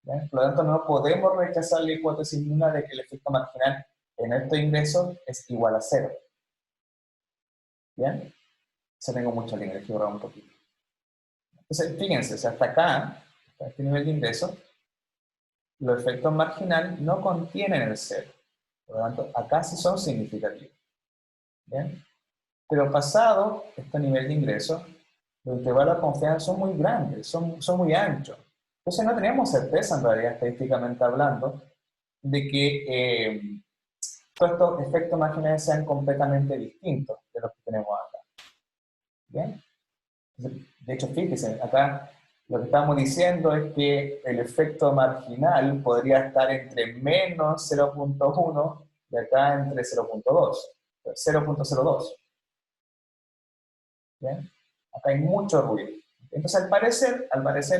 ¿Bien? Por lo tanto, no podemos rechazar la hipótesis nula de que el efecto marginal en estos ingresos es igual a 0. ¿Bien? Se tengo mucha línea, hay que borrar un poquito. Entonces, fíjense, o sea, hasta acá, hasta este nivel de ingreso, los efectos marginales no contienen el 0. Por lo tanto, acá sí son significativos. ¿Bien? Pero pasado este nivel de ingreso, los intervalos de confianza son muy grandes, son muy anchos. Entonces no tenemos certeza, en realidad, estadísticamente hablando, de que todos estos efectos marginales sean completamente distintos de los que tenemos acá. ¿Bien? De hecho, fíjense, acá lo que estamos diciendo es que el efecto marginal podría estar entre menos 0.1 y acá entre 0.2. 0.02. ¿Bien? Acá hay mucho ruido. Entonces, al parecer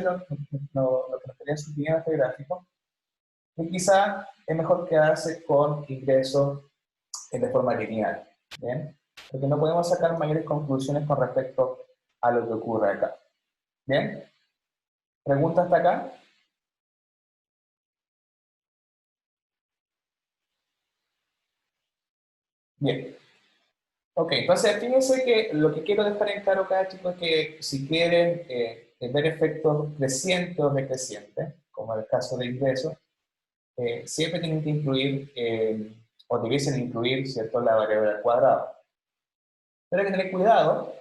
lo que nos querían sugerir en este gráfico es que quizá es mejor quedarse con ingresos de forma lineal. ¿Bien? Porque no podemos sacar mayores conclusiones con respecto a lo que ocurre acá. ¿Bien? ¿Pregunta hasta acá? Bien. Ok, entonces fíjense que lo que quiero dejar en claro acá, chicos, es que si quieren ver efectos crecientes o decrecientes, como en el caso de ingresos, siempre tienen que incluir, o debiesen incluir, ¿cierto?, la variable al cuadrado. Pero hay que tener cuidado,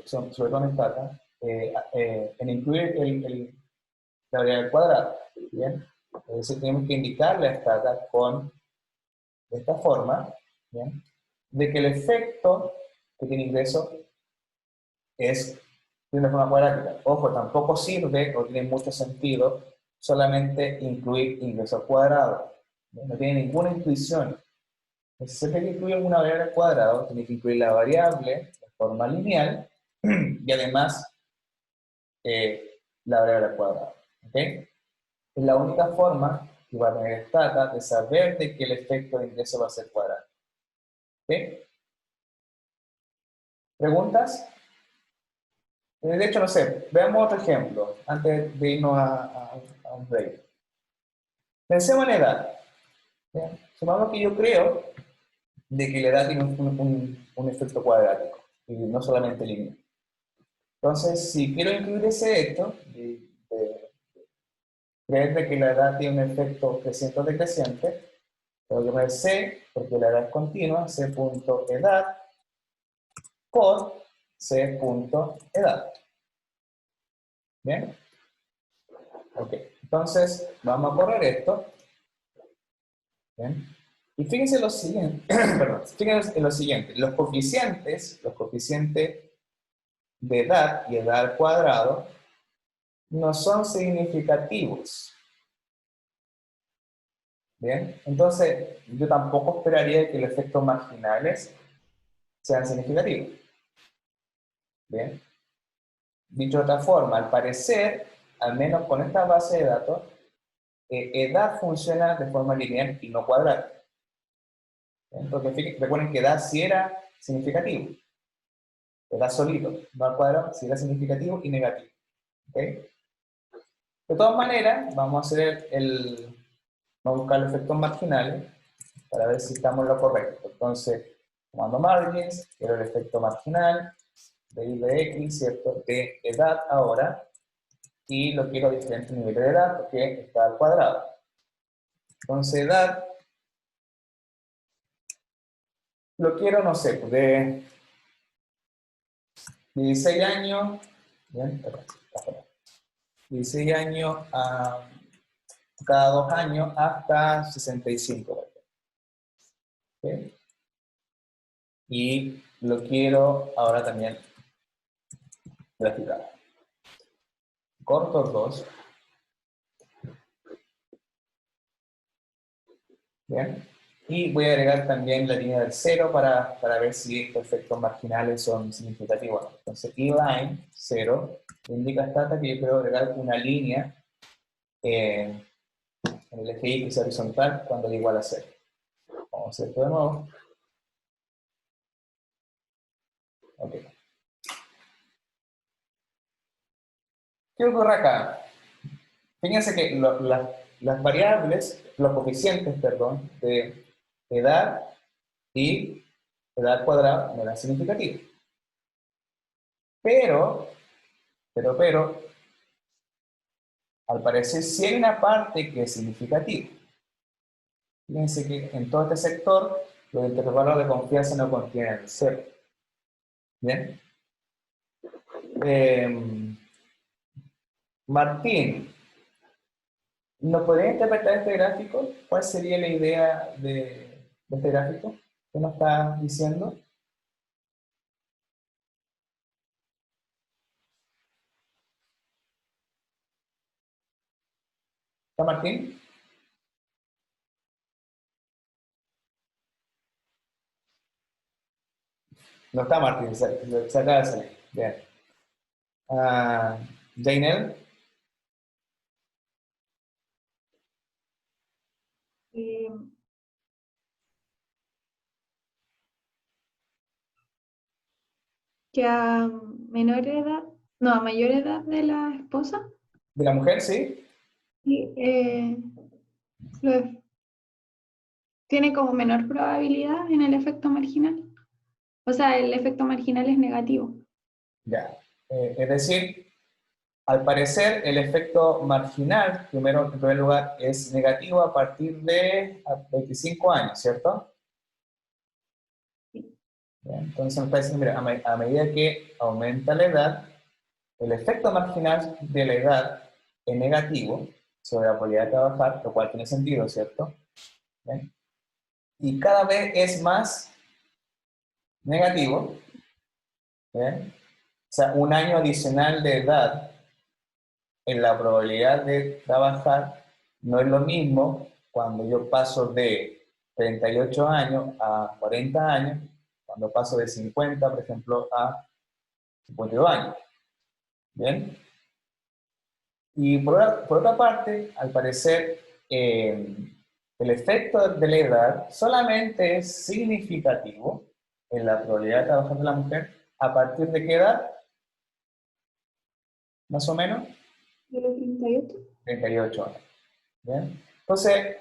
sobre todo en Stata, en incluir la variable al cuadrado. ¿Bien? Es decir, tenemos que indicarle a Stata de esta forma, ¿bien?, de que el efecto que tiene ingreso es de una forma cuadrática. Ojo, tampoco sirve o tiene mucho sentido solamente incluir ingreso al cuadrado. No tiene ninguna intuición. Siempre que incluye una variable al cuadrado, tiene que incluir la variable de forma lineal y además la variable al cuadrado. ¿Okay? Es la única forma que va a tener Stata de saber de que el efecto de ingreso va a ser cuadrado. ¿Okay? ¿Preguntas? De hecho, no sé, veamos otro ejemplo antes de irnos a un break. Pensemos en edad. ¿Bien? Supongamos que yo creo de que la edad tiene un efecto cuadrático y no solamente lineal. Entonces, si quiero incluir ese hecho, de creer de que la edad tiene un efecto creciente o decreciente, tengo que poner C, porque la edad es continua, C punto edad, por C punto edad. ¿Bien? Ok, entonces vamos a correr esto. ¿Bien? Y fíjense lo siguiente, perdón, fíjense en lo siguiente, los coeficientes de edad y edad al cuadrado no son significativos. Bien, entonces yo tampoco esperaría que los efectos marginales sean significativos. Bien, dicho de otra forma, al parecer, al menos con esta base de datos, edad funciona de forma lineal y no cuadrática. ¿Bien? Porque recuerden que edad sí era significativo. Edad solito, no al cuadrado, sí era significativo y negativo. ¿Okay? De todas maneras, vamos a buscar los efectos marginales para ver si estamos en lo correcto. Entonces, comando margins, quiero el efecto marginal de y de x, ¿cierto?, de edad ahora, y lo quiero a diferentes niveles de edad porque está al cuadrado. Entonces, edad, lo quiero, no sé, de 16 años, bien, perdón, 16 años a cada 2 años hasta 65. ¿Okay? Y lo quiero ahora también graficar. Corto 2. Bien. Y voy a agregar también la línea del 0 para ver si estos efectos marginales son significativos. Entonces, eLine 0 indica Stata que yo quiero agregar una línea en el eje X horizontal cuando es igual a 0. Vamos a hacer esto de nuevo. Ok. ¿Qué ocurre acá? Fíjense que las variables, los coeficientes, perdón, de edad y edad cuadrada no eran significativos. Pero, al parecer sí hay una parte que es significativa. Fíjense que en todo este sector los intervalos de confianza no contienen el 0. ¿Bien? Martín, ¿nos podría interpretar este gráfico? ¿Cuál sería la idea de este gráfico? ¿Qué nos está diciendo? ¿Está Martín? No está Martín, se acaba de salir. Bien. Jainel, Eh, que a menor edad, no, a mayor edad de la esposa, de la mujer, ¿sí? y, lo- tiene como menor probabilidad en el efecto marginal. O sea, el efecto marginal es negativo. Ya. Es decir, al parecer el efecto marginal, en primer lugar, es negativo a partir de 25 años, ¿cierto? Bien, entonces me parece, mira, a medida que aumenta la edad, el efecto marginal de la edad es negativo sobre la probabilidad de trabajar, lo cual tiene sentido, ¿cierto? ¿Bien? Y cada vez es más negativo, ¿bien? O sea, un año adicional de edad en la probabilidad de trabajar no es lo mismo cuando yo paso de 38 años a 40 años, cuando paso de 50, por ejemplo, a 52 años. ¿Bien? Y por otra parte, al parecer, el efecto de la edad solamente es significativo en la probabilidad de trabajar de la mujer a partir de qué edad, más o menos, ¿De los 38? 38 años. ¿Bien? Entonces,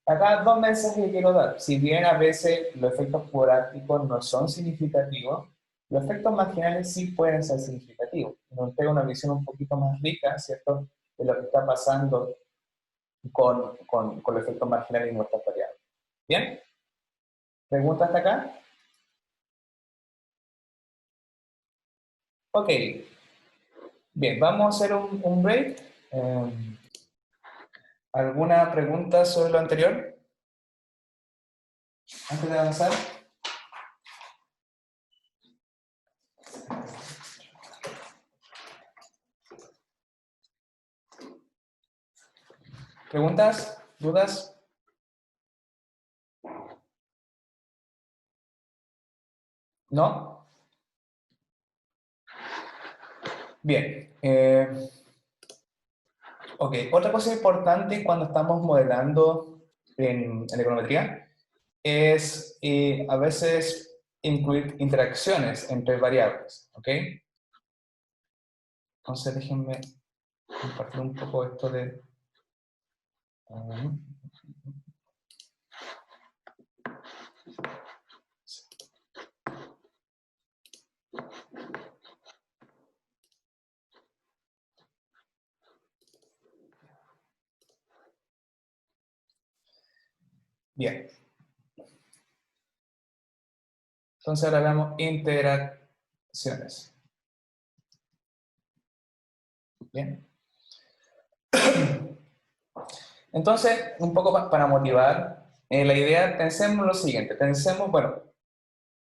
acá dos mensajes que quiero dar. Si bien a veces los efectos curáticos no son significativos, los efectos marginales sí pueden ser significativos. Nos da una visión un poquito más rica, ¿cierto?, de lo que está pasando con los efectos marginales en nuestras variables. ¿Bien? ¿Pregunta hasta acá? Ok. Bien, vamos a hacer un break. ¿Alguna pregunta sobre lo anterior? Antes de avanzar. ¿Preguntas? ¿Dudas? ¿No? Bien. Ok, otra cosa importante cuando estamos modelando en econometría es a veces incluir interacciones entre variables, ¿ok? Entonces déjenme compartir un poco esto de... Bien. Entonces ahora veamos interacciones. Bien. Entonces, un poco para motivar, la idea, pensemos lo siguiente. Pensemos, bueno,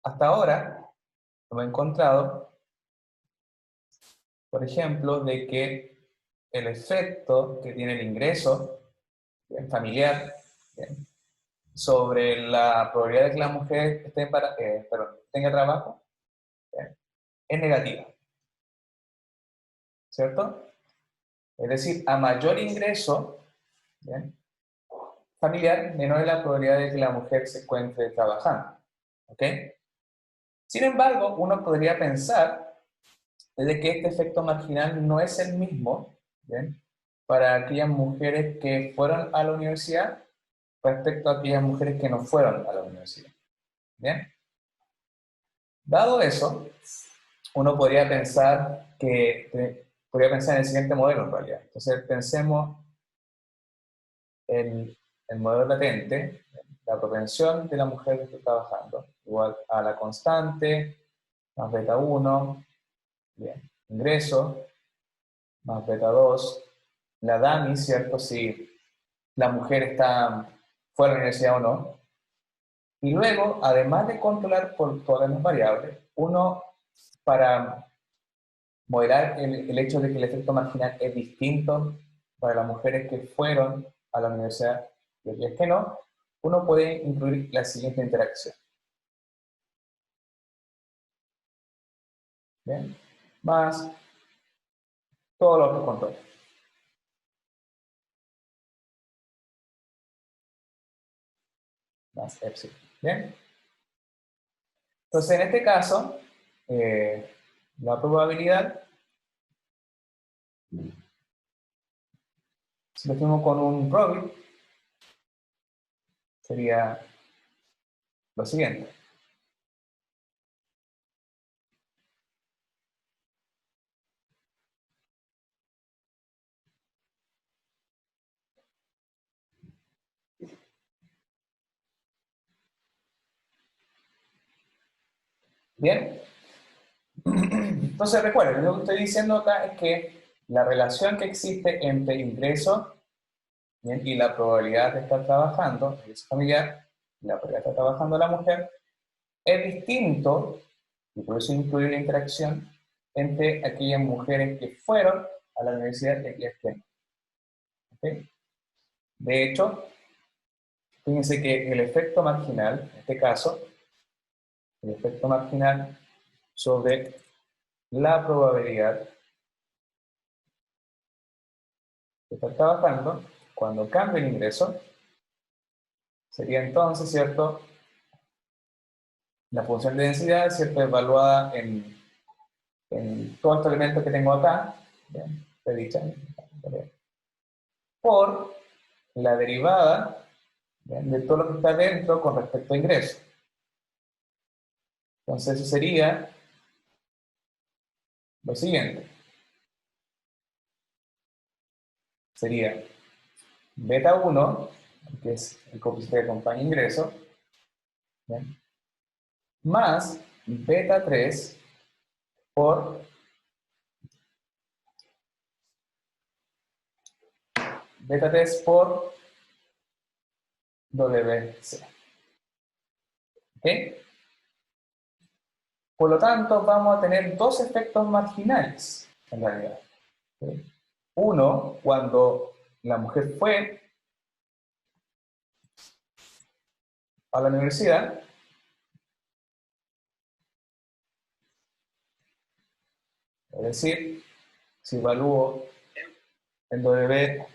hasta ahora hemos encontrado, por ejemplo, de que el efecto que tiene el ingreso familiar, ¿bien?, sobre la probabilidad de que la mujer tenga trabajo, ¿bien?, es negativa, ¿cierto? Es decir, a mayor ingreso, ¿bien?, familiar, menor es la probabilidad de que la mujer se encuentre trabajando, ¿ok? Sin embargo, uno podría pensar de que este efecto marginal no es el mismo, ¿bien?, para aquellas mujeres que fueron a la universidad respecto a aquellas mujeres que no fueron a la universidad. ¿Bien? Dado eso, uno podría pensar en el siguiente modelo en realidad. Entonces pensemos en el modelo latente, la propensión de la mujer que está trabajando, igual a la constante, más beta 1, bien, ingreso, más beta 2, la DAMI, ¿cierto? Si la mujer está fuera de la universidad o no. Y luego, además de controlar por todas las variables, uno, para modelar el hecho de que el efecto marginal es distinto para las mujeres que fueron a la universidad y aquellas que no, uno puede incluir la siguiente interacción. ¿Bien? Más todos los otros controles. Más epsilon. ¿Bien? Entonces, en este caso, la probabilidad, si lo hacemos con un probit, sería lo siguiente. ¿Bien? Entonces recuerden, lo que estoy diciendo acá es que la relación que existe entre ingreso, ¿bien?, y la probabilidad de estar trabajando, ingreso familiar, y la probabilidad de estar trabajando la mujer, es distinto, y por eso incluye la interacción entre aquellas mujeres que fueron a la universidad y aquellas que no. ¿Okay? De hecho, fíjense que el efecto marginal, en este caso, el efecto marginal sobre la probabilidad de estar trabajando, cuando cambia el ingreso, sería entonces, ¿cierto?, la función de densidad, ¿cierto?, evaluada en todos estos elementos que tengo acá, ¿bien?, predicha, por la derivada, ¿bien?, de todo lo que está dentro con respecto a ingreso. Entonces eso sería lo siguiente. Sería beta 1, que es el coeficiente que acompaña ingreso, ¿bien?, más beta 3 por beta 3 por WC. ¿Ok? Por lo tanto, vamos a tener dos efectos marginales, en realidad. ¿Ok? Uno, cuando la mujer fue a la universidad, es decir, si evalúo el WC,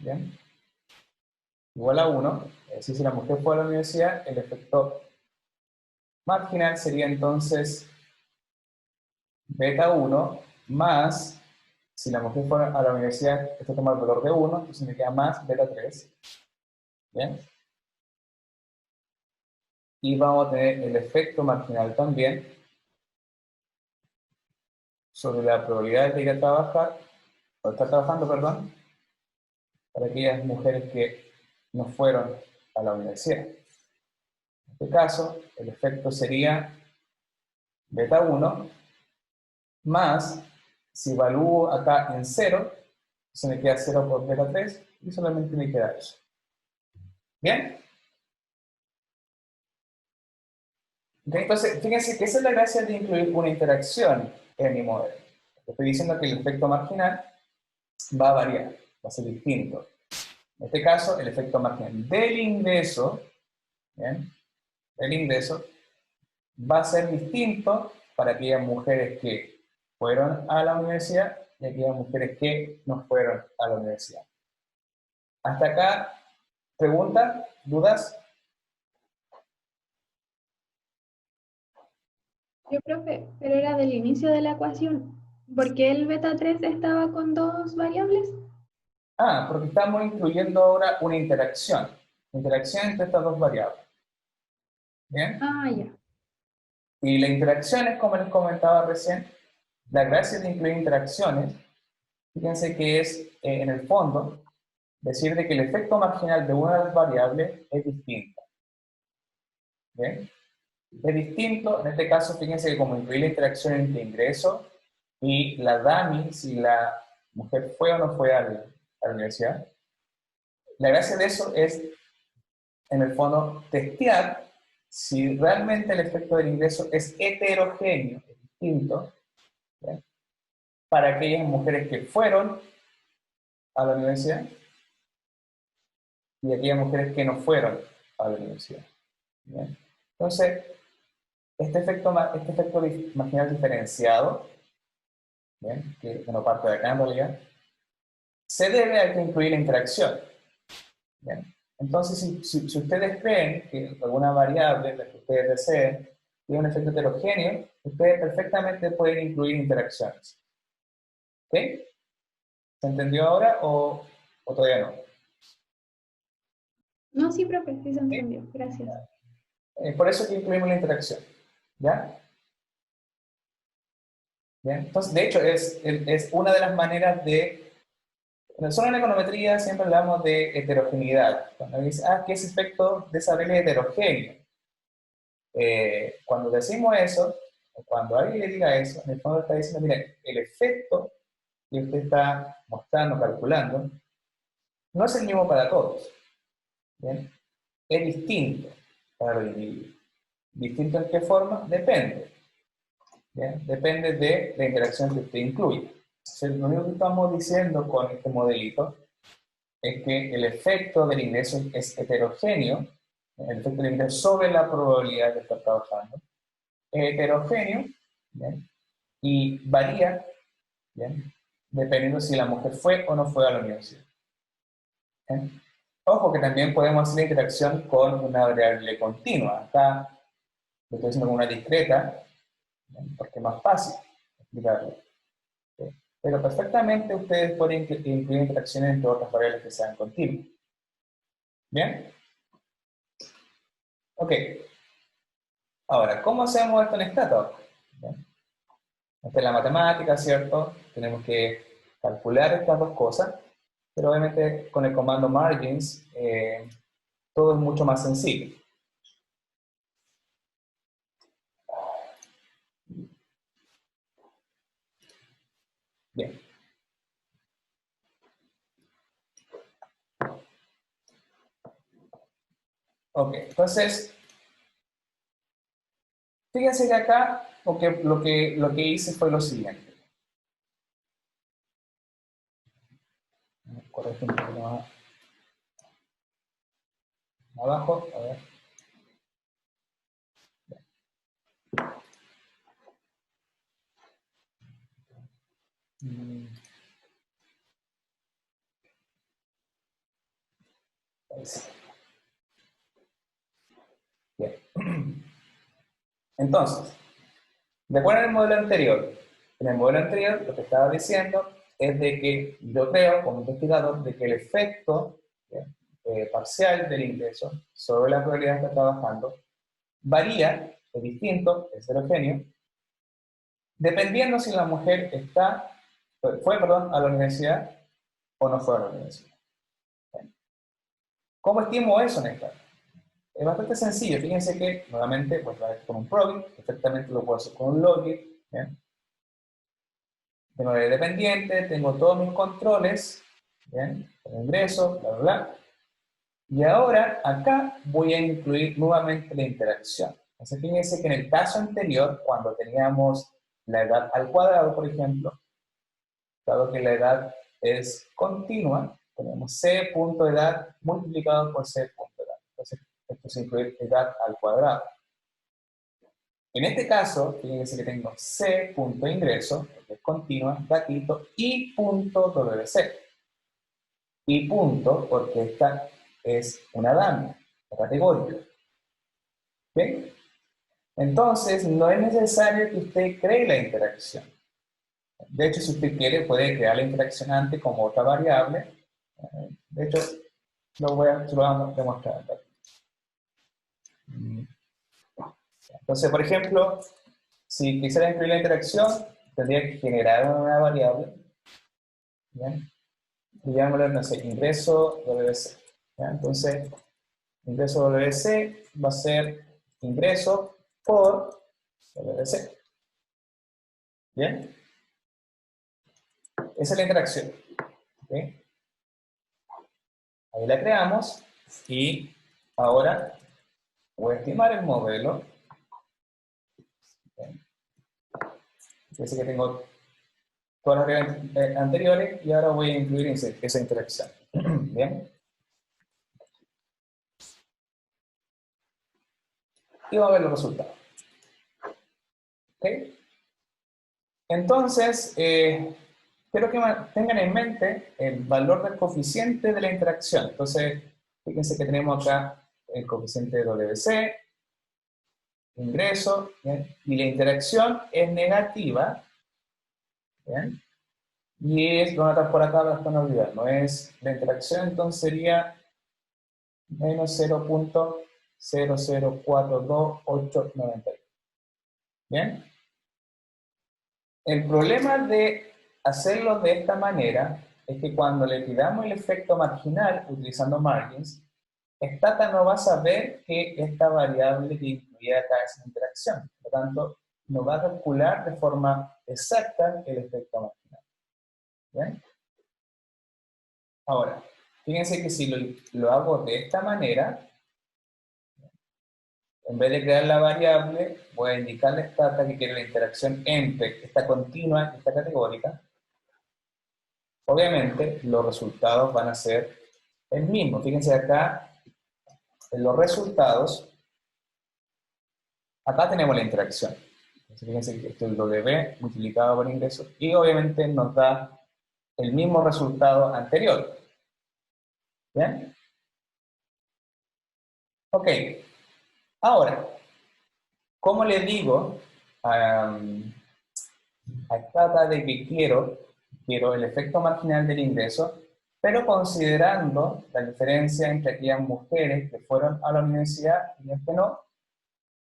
¿bien?, igual a 1, es decir, si la mujer fue a la universidad, el efecto marginal sería entonces beta 1 más, si la mujer fue a la universidad, esto toma el valor de 1, entonces me queda más beta 3. ¿Bien? Y vamos a tener el efecto marginal también sobre la probabilidad de ir a trabajar, o estar trabajando, perdón, para aquellas mujeres que no fueron a la universidad. En este caso, el efecto sería beta 1 más, si evalúo acá en 0, se me queda 0 por beta 3 y solamente me queda eso. ¿Bien? Okay, entonces, fíjense que esa es la gracia de incluir una interacción en mi modelo. Estoy diciendo que el efecto marginal va a variar, va a ser distinto. En este caso, el efecto marginal del ingreso, ¿bien?, del ingreso, va a ser distinto para aquellas mujeres que fueron a la universidad y aquellas mujeres que no fueron a la universidad. Hasta acá, ¿preguntas? ¿Dudas? Yo, profe, pero era del inicio de la ecuación. ¿Por qué el beta 3 estaba con dos variables? Ah, porque estamos incluyendo ahora una interacción entre estas dos variables. ¿Bien? Ah, ya. Y la interacción es, como les comentaba recién, la gracia de incluir interacciones, fíjense que es, en el fondo, decir de que el efecto marginal de una de las variables es distinto. ¿Bien? Es distinto, en este caso, fíjense que como incluir la interacción entre ingreso y la DAMI, si la mujer fue o no fue a la universidad, la gracia de eso es, en el fondo, testear si realmente el efecto del ingreso es heterogéneo, es distinto, ¿bien? Para aquellas mujeres que fueron a la universidad y aquellas mujeres que no fueron a la universidad. ¿Bien? Entonces, este efecto marginal diferenciado, ¿bien? Que no parte de acá en realidad, se debe a que incluir la interacción. ¿Bien? Entonces, si ustedes creen que alguna variable, la que ustedes deseen, tiene un efecto heterogéneo, ustedes perfectamente pueden incluir interacciones. ¿Ok? ¿Se entendió ahora o todavía no? No, sí, profe, sí se ¿Sí? entendió. Gracias. Por eso que incluimos la interacción. ¿Ya? ¿Bien? Entonces, de hecho, es una de las maneras de... Solo en econometría siempre hablamos de heterogeneidad. Cuando dice, que ese efecto de esa regla es heterogéneo. Cuando decimos eso, o cuando alguien le diga eso, en el fondo está diciendo, mire, el efecto que usted está mostrando, calculando, no es el mismo para todos. ¿Bien? Es distinto para los individuos. ¿Distinto en qué forma? Depende. ¿Bien? Depende de la interacción que usted incluye. Entonces, lo único que estamos diciendo con este modelito es que el efecto del ingreso es heterogéneo, el efecto del ingreso sobre la probabilidad de estar trabajando, es heterogéneo, ¿bien? Y varía, ¿bien? Dependiendo si la mujer fue o no fue a la universidad. ¿Bien? Ojo que también podemos hacer la interacción con una variable continua. Acá lo estoy haciendo con una discreta, ¿bien? Porque es más fácil explicarlo. ¿Okay? Pero perfectamente ustedes pueden incluir interacciones entre otras variables que sean continuas. ¿Bien? Ok. Ahora, ¿cómo hacemos esto en Stata? ¿Bien? Esta es la matemática, ¿cierto? Tenemos que calcular estas dos cosas, pero obviamente con el comando margins todo es mucho más sencillo. Bien. Ok, entonces, fíjense que acá lo que hice fue lo siguiente. Corregir un poquito más abajo, a ver. Bien. Entonces, de acuerdo al modelo anterior, en el modelo anterior lo que estaba diciendo es de que yo creo, como investigador, de que el efecto parcial del ingreso sobre la probabilidad de estar trabajando varía, es distinto, es heterogéneo, dependiendo si la mujer fue a la universidad o no fue a la universidad. ¿Cómo estimo eso en esta? Es bastante sencillo. Fíjense que, nuevamente, pues va a con un probit, perfectamente lo puedo hacer con un logit. ¿Bien? De manera dependiente, tengo todos mis controles, ¿bien? El ingreso, bla, bla, bla. Y ahora, acá voy a incluir nuevamente la interacción. Entonces, fíjense que en el caso anterior, cuando teníamos la edad al cuadrado, por ejemplo, dado que la edad es continua, tenemos c punto de edad multiplicado por c punto de edad. Entonces, esto es incluir edad al cuadrado. En este caso, fíjense que tengo c punto ingreso, que es continua, gatito, y punto wc. Y punto, porque esta es una DAMI, categórica. ¿Bien? Entonces, no es necesario que usted cree la interacción. De hecho, si usted quiere, puede crear la interacción antes como otra variable. De hecho, se lo vamos a demostrar acá. Entonces, por ejemplo, si quisiera incluir la interacción, tendría que generar una variable. ¿Bien? Y llamémosle, no sé, ingreso WC. ¿Ya? Entonces, ingreso WC va a ser ingreso por WC. ¿Bien? Esa es la interacción. ¿Okay? Ahí la creamos y ahora voy a estimar el modelo. ¿Okay? Dice que tengo todas las reglas anteriores y ahora voy a incluir esa interacción. Bien. Y vamos a ver los resultados. ¿Ok? Entonces, quiero que tengan en mente el valor del coeficiente de la interacción. Entonces, fíjense que tenemos acá el coeficiente de WC, ingreso, ¿bien? Y la interacción es negativa, ¿bien? Y es, lo notas por acá, las pueden olvidar, no es la interacción, entonces sería menos 0.0042890. ¿Bien? El problema de hacerlo de esta manera es que cuando le pidamos el efecto marginal utilizando margins, Stata no va a saber que esta variable que incluía acá es una interacción. Por lo tanto, no va a calcular de forma exacta el efecto marginal. ¿Bien? Ahora, fíjense que si lo hago de esta manera, en vez de crear la variable, voy a indicarle a Stata que quiere la interacción entre esta continua y esta categórica. Obviamente, los resultados van a ser el mismo. Fíjense acá, en los resultados, acá tenemos la interacción. Entonces, fíjense que esto es el W multiplicado por ingreso y obviamente nos da el mismo resultado anterior. ¿Bien? Ok. Ahora, ¿cómo le digo a Stata de que quiero el efecto marginal del ingreso, pero considerando la diferencia entre aquellas mujeres que fueron a la universidad y las que no?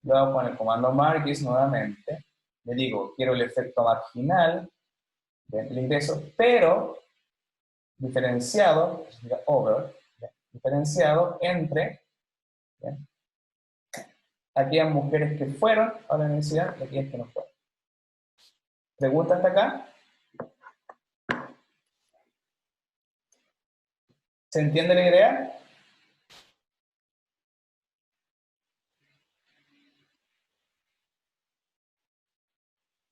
Lo hago con el comando margis nuevamente. Le digo, quiero el efecto marginal del ingreso, pero diferenciado, over, diferenciado entre, ¿bien?, aquellas mujeres que fueron a la universidad y aquellas que no fueron. ¿Pregunta hasta acá? ¿Se entiende la idea?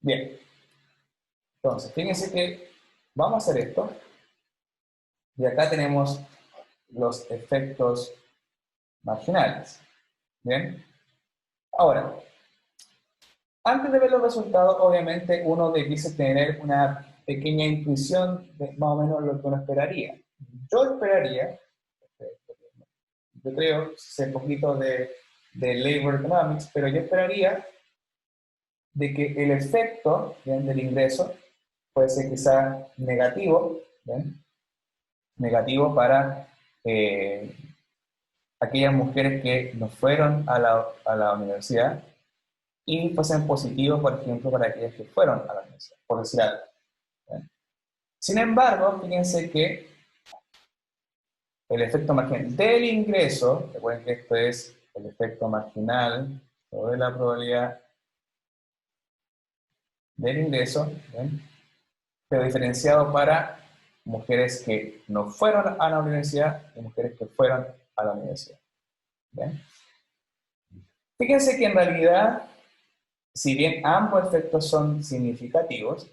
Bien. Entonces, fíjense que vamos a hacer esto. Y acá tenemos los efectos marginales. Bien. Ahora, antes de ver los resultados, obviamente uno debiese tener una pequeña intuición de más o menos lo que uno esperaría. Yo esperaría, yo creo, sé un poquito de Labor Economics, pero yo esperaría de que el efecto, ¿bien?, del ingreso puede ser quizá negativo, ¿bien?, negativo para aquellas mujeres que no fueron a la universidad y fuesen positivos, por ejemplo, para aquellas que fueron a la universidad, por decir algo. ¿Bien? Sin embargo, fíjense que el efecto marginal del ingreso, recuerden que esto es el efecto marginal sobre la probabilidad del ingreso, ¿bien?, pero diferenciado para mujeres que no fueron a la universidad y mujeres que fueron a la universidad. ¿Bien? Fíjense que en realidad, si bien ambos efectos son significativos,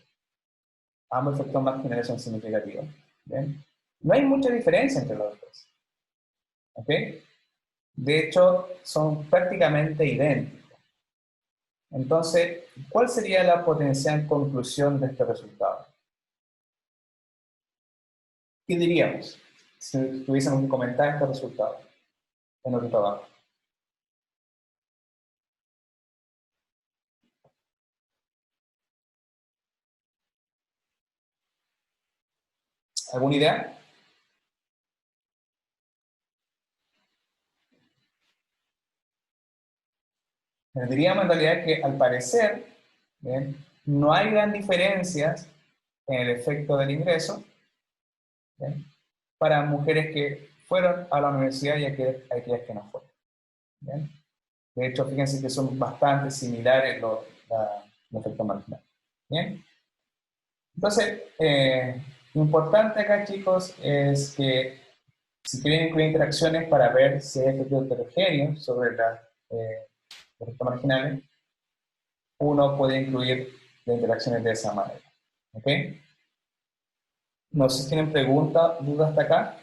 ambos efectos marginales son significativos, ¿bien?, no hay mucha diferencia entre los dos. ¿Ok? De hecho, son prácticamente idénticos. Entonces, ¿cuál sería la potencial conclusión de este resultado? ¿Qué diríamos si tuviésemos que comentar este resultado en nuestro trabajo? ¿Alguna idea? Diríamos en realidad que al parecer, ¿bien?, no hay gran diferencias en el efecto del ingreso, ¿bien?, para mujeres que fueron a la universidad y aquellas que no fueron, ¿bien? De hecho, fíjense que son bastante similares los efectos marginales. ¿Bien? Entonces, lo importante acá, chicos, es que si quieren incluir interacciones para ver si hay efectos heterogéneos sobre los efectos marginales, uno puede incluir las interacciones de esa manera. ¿Ok? No sé si tienen preguntas, dudas hasta acá.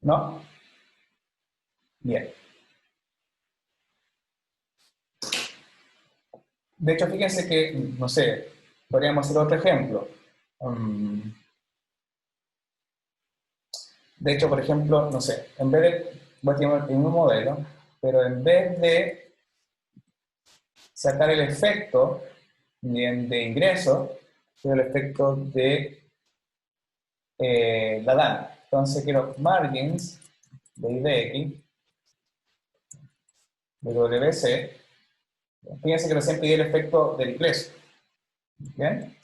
¿No? Bien. De hecho, fíjense que, no sé, podríamos hacer otro ejemplo. De hecho, por ejemplo, no sé, en vez de, voy a tener un modelo, pero en vez de sacar el efecto bien, de ingreso, quiero el efecto de la DAN. Entonces quiero margins de IDX, de WC. Fíjense que recién pedí el efecto del ingreso. ¿Bien?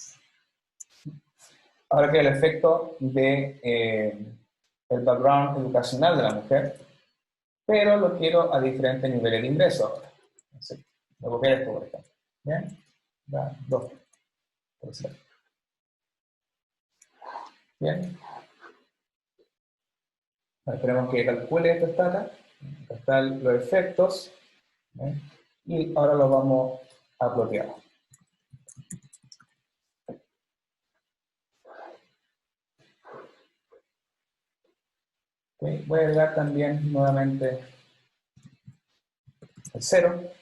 Ahora quiero el efecto de el background educacional de la mujer, pero lo quiero a diferentes niveles de ingreso ahora. Entonces, voy a copiar esto, por ejemplo. ¿Bien? Da 2. Bien. Esperemos que calcule esta data. Acá están los efectos. ¿Bien? Y ahora los vamos a plotear. ¿Okay? Voy a agregar también nuevamente el 0.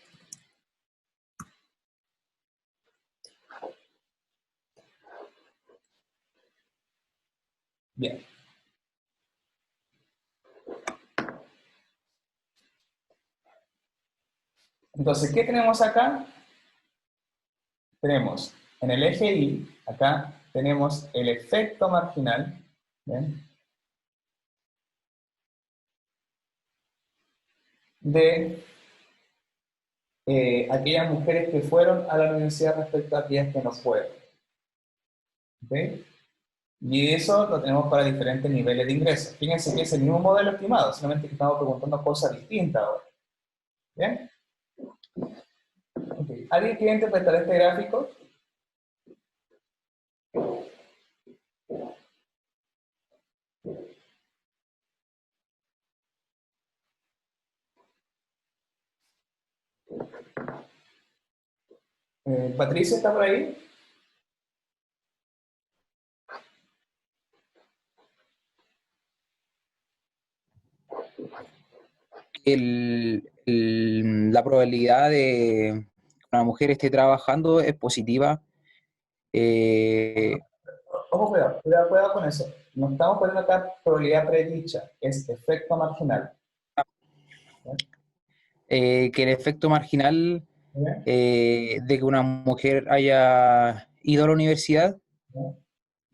Bien. Entonces, ¿qué tenemos acá? Tenemos en el eje Y, acá tenemos el efecto marginal. ¿Bien? De aquellas mujeres que fueron a la universidad respecto a aquellas que no fueron. ¿Okay? Y eso lo tenemos para diferentes niveles de ingresos. Fíjense que es el mismo modelo estimado, solamente que estamos preguntando cosas distintas ahora. ¿Bien? Okay. ¿Alguien quiere interpretar este gráfico? ¿Patricia está por ahí? La probabilidad de que una mujer esté trabajando es positiva. Ojo, cuidado con eso. No estamos poniendo acá probabilidad predicha, es efecto marginal. Que el efecto marginal ¿Bien? de que una mujer haya ido a la universidad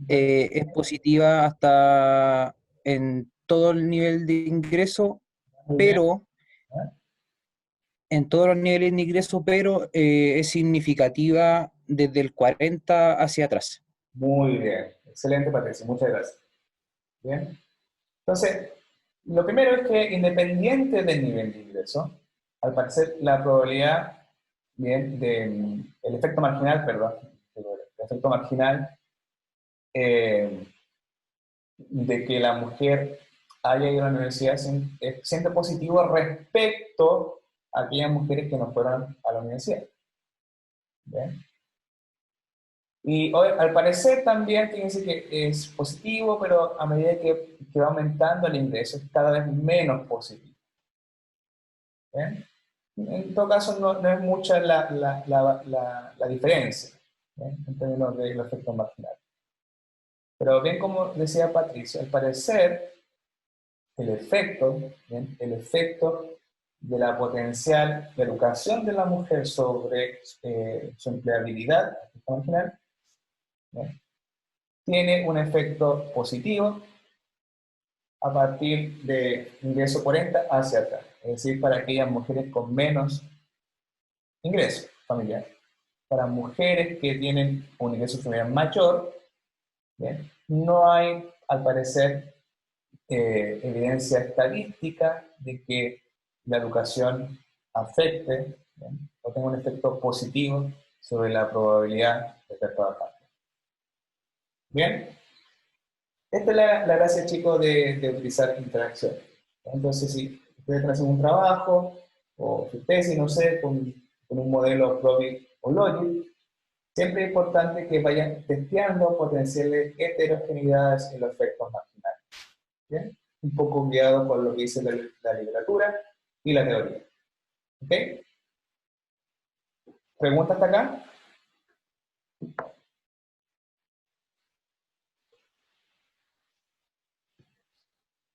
es positiva hasta en todo el nivel de ingreso, Muy bien. pero en todos los niveles de ingreso, pero es significativa desde el 40 hacia atrás. Muy bien. Excelente, Patricia. Muchas gracias. Bien. Entonces, lo primero es que independiente del nivel de ingreso, al parecer la probabilidad, bien, el efecto marginal, perdón, el efecto marginal de que la mujer haya ido a la universidad es siempre positivo respecto a aquellas mujeres que no fueron a la universidad. ¿Bien? Y hoy, al parecer también, fíjense que es positivo, pero a medida que va aumentando el ingreso es cada vez menos positivo. ¿Bien? En todo caso, no es mucha la diferencia, ¿bien?, en términos de los efectos marginales. Pero bien, como decía Patricia, al parecer ¿bien? El efecto de la potencial de educación de la mujer sobre su empleabilidad marginal, ¿bien? Tiene un efecto positivo a partir de ingreso 40 hacia atrás, es decir, para aquellas mujeres con menos ingreso familiar. Para mujeres que tienen un ingreso familiar mayor, ¿bien? No hay, al parecer, evidencia estadística de que la educación afecte, ¿bien? O tenga un efecto positivo sobre la probabilidad de estar trabajando. Bien, esta es la gracia, chicos, de utilizar interacción. Entonces, si ustedes hacen un trabajo, o su tesis, no sé, con un modelo Probit o Logic, siempre es importante que vayan testeando potenciales heterogeneidades en los efectos marginales. ¿Bien? Un poco guiado por lo que dice la literatura y la teoría. ¿Ok? ¿Pregunta hasta acá?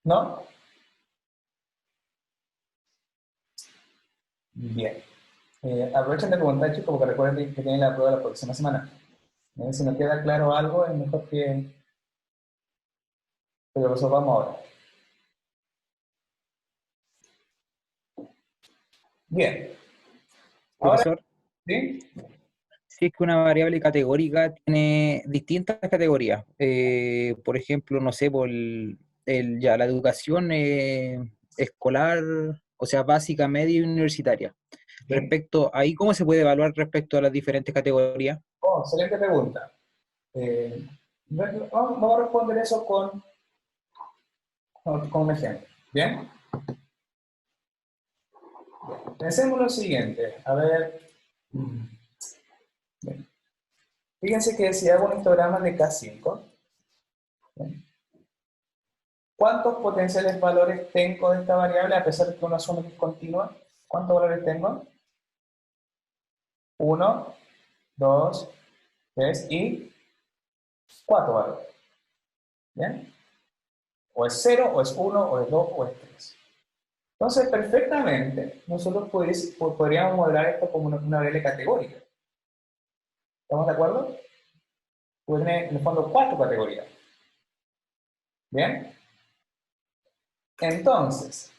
¿No? Bien. Aprovechen de preguntar, chicos, porque recuerden que tienen la prueba la próxima semana. Si no queda claro algo, es mejor que lo resolvamos ahora. Bien. Ahora, Profesor, ¿sí? si es que una variable categórica tiene distintas categorías, por ejemplo, no sé, ya la educación escolar, o sea, básica, media y universitaria. Bien. Respecto, ahí, ¿cómo se puede evaluar respecto a las diferentes categorías? Oh, excelente pregunta. Vamos a responder eso con un ejemplo. ¿Bien? Pensemos lo siguiente. A ver. Bien. Fíjense que si hago un histograma de K5, ¿bien? ¿Cuántos potenciales valores tengo de esta variable a pesar de que una suma es continua? ¿Cuántos valores tengo? 1, 2, 3 y 4 valores. ¿Bien? O es 0, o es 1, o es 2, o es 3. Entonces, perfectamente, nosotros podríamos modelar esto como una variable categórica. ¿Estamos de acuerdo? Tiene, en el fondo, 4 categorías. ¿Bien? Entonces,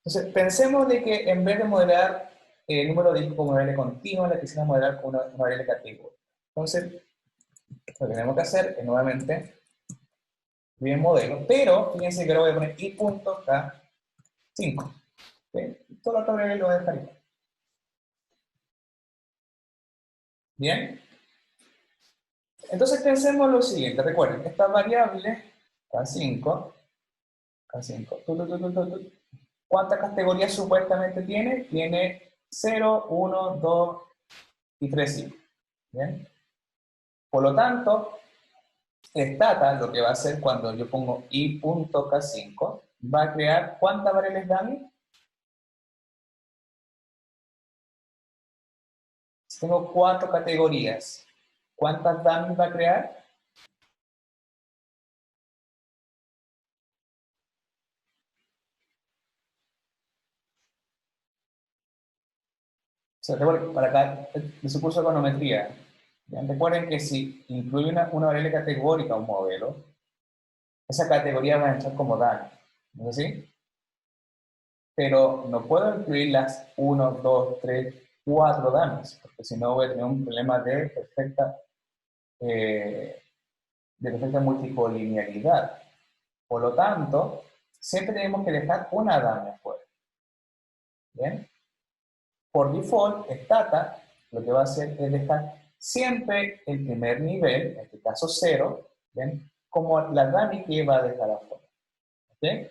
entonces, pensemos de que en vez de modelar el número de hijos como variable continua, la quisiera modelar como una variable categórica. Entonces, lo que tenemos que hacer es nuevamente bien modelo, pero fíjense que ahora voy a poner i.k5. ¿Okay? Todo lo otro lo voy a dejar igual. Bien. Entonces pensemos lo siguiente, recuerden, esta variable K5, ¿cuántas categorías supuestamente tiene? Tiene 0, 1, 2 y 3 5. ¿Bien? Por lo tanto, Stata lo que va a hacer cuando yo pongo i.k5 va a crear ¿cuántas variables dummy? Si tengo 4 categorías, ¿cuántas dummy va a crear? O sea, recuerden, para acá, de su curso de econometría, ¿ya? Recuerden que si incluye una variable categórica a un modelo, esa categoría va a entrar como dummy, ¿no es así? Pero no puedo incluir las 1, 2, 3, 4 dummies, porque si no voy a tener un problema de perfecta multicolinialidad. Por lo tanto, siempre tenemos que dejar una dummy afuera. ¿Bien? Por default, Stata lo que va a hacer es dejar siempre el primer nivel, en este caso 0, ¿bien? Como la dummy que va a dejar afuera. ¿Ok? Bien.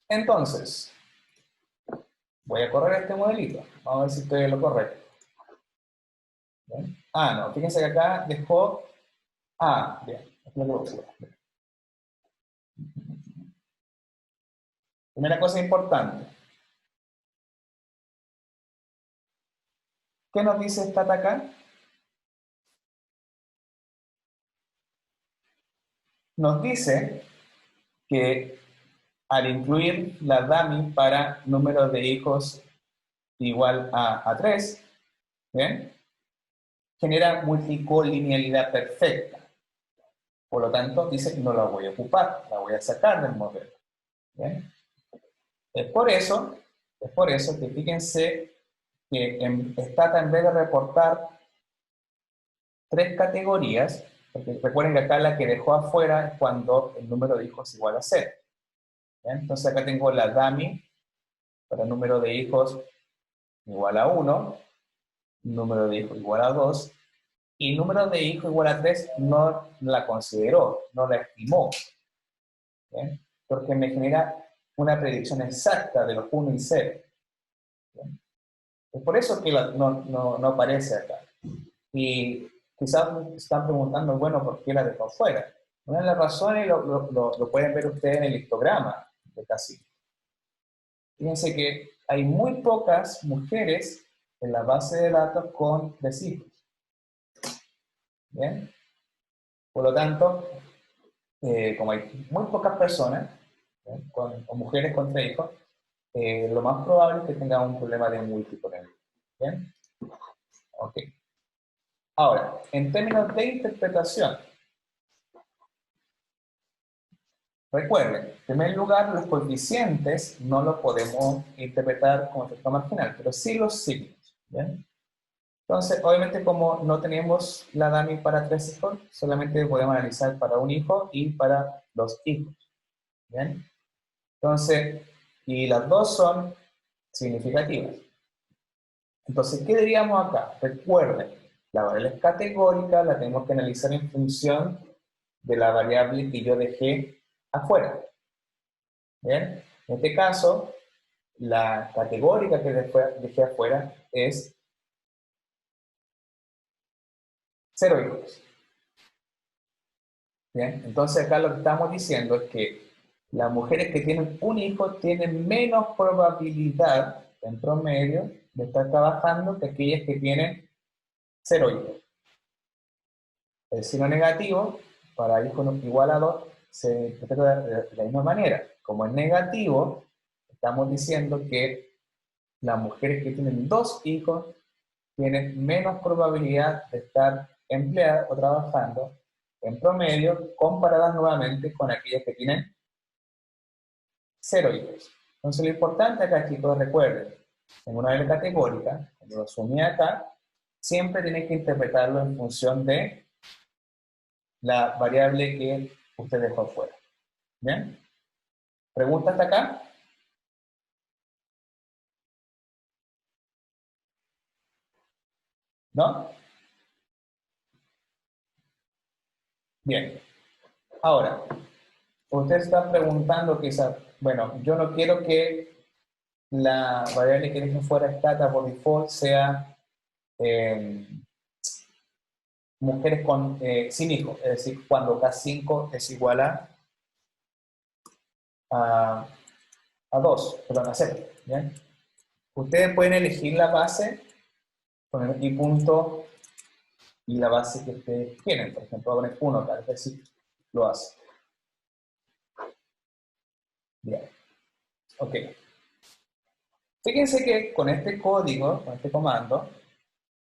Entonces, voy a correr este modelito. Vamos a ver si estoy en lo correcto. ¿Bien? Ah, no, fíjense que acá dejó... Ah, bien. Primera cosa importante. ¿Qué nos dice esta acá? Nos dice que al incluir la dummy para número de hijos igual a 3, ¿bien? Genera multicolinealidad perfecta. Por lo tanto, dice, no la voy a ocupar, la voy a sacar del modelo. ¿Bien? Es por eso que fíjense que en Stata, en vez de reportar 3 categorías, porque recuerden que acá la que dejó afuera es cuando el número de hijos es igual a 0. ¿Bien? Entonces acá tengo la dummy para el número de hijos igual a 1, número de hijos igual a 2, y número de hijos igual a 3 no la consideró, no la estimó. ¿Bien? Porque me genera una predicción exacta de los 1 y 0. ¿Bien? Es por eso que no aparece acá. Y quizás me están preguntando, bueno, ¿por qué la dejó fuera? Una de las razones lo pueden ver ustedes en el histograma de casi. Fíjense que hay muy pocas mujeres en la base de datos con 3 hijos. ¿Bien? Por lo tanto, como hay muy pocas personas, o mujeres con 3 hijos, lo más probable es que tengan un problema de multicolor. ¿Bien? Ok. Ahora, en términos de interpretación, recuerden, en primer lugar, los coeficientes no los podemos interpretar como efecto marginal, pero sí los signos. ¿Bien? Entonces, obviamente, como no tenemos la dummy para 3 hijos, solamente podemos analizar para 1 hijo y para 2 hijos. ¿Bien? Entonces, y las dos son significativas. Entonces, ¿qué diríamos acá? Recuerden, la variable es categórica, la tenemos que analizar en función de la variable que yo dejé afuera. ¿Bien? En este caso, la categórica que dejé afuera es 0 hijos. Bien, entonces acá lo que estamos diciendo es que las mujeres que tienen un hijo tienen menos probabilidad, en promedio, de estar trabajando que aquellas que tienen 0 hijos. El signo negativo, para hijos igual a 2, se interpreta de la misma manera. Como es negativo, estamos diciendo que las mujeres que tienen 2 hijos tienen menos probabilidad de estar empleadas o trabajando en promedio, comparadas nuevamente con aquellas que tienen 0 hijos. Entonces lo importante acá, chicos, recuerden, en una variable categórica, cuando lo sumé acá, siempre tienen que interpretarlo en función de la variable que usted dejó afuera. ¿Bien? ¿Pregunta hasta acá? ¿No? Bien. Ahora, ustedes están preguntando quizás, bueno, yo no quiero que la variable que deje fuera Stata por default sea mujeres sin hijos, es decir, cuando K5 es igual a 2, perdón, a 0. ¿Bien? Ustedes pueden elegir la base con el i punto y la base que ustedes quieren. Por ejemplo, poner 1 tal vez sí lo hace. Bien. Ok. Fíjense que con este código, con este comando,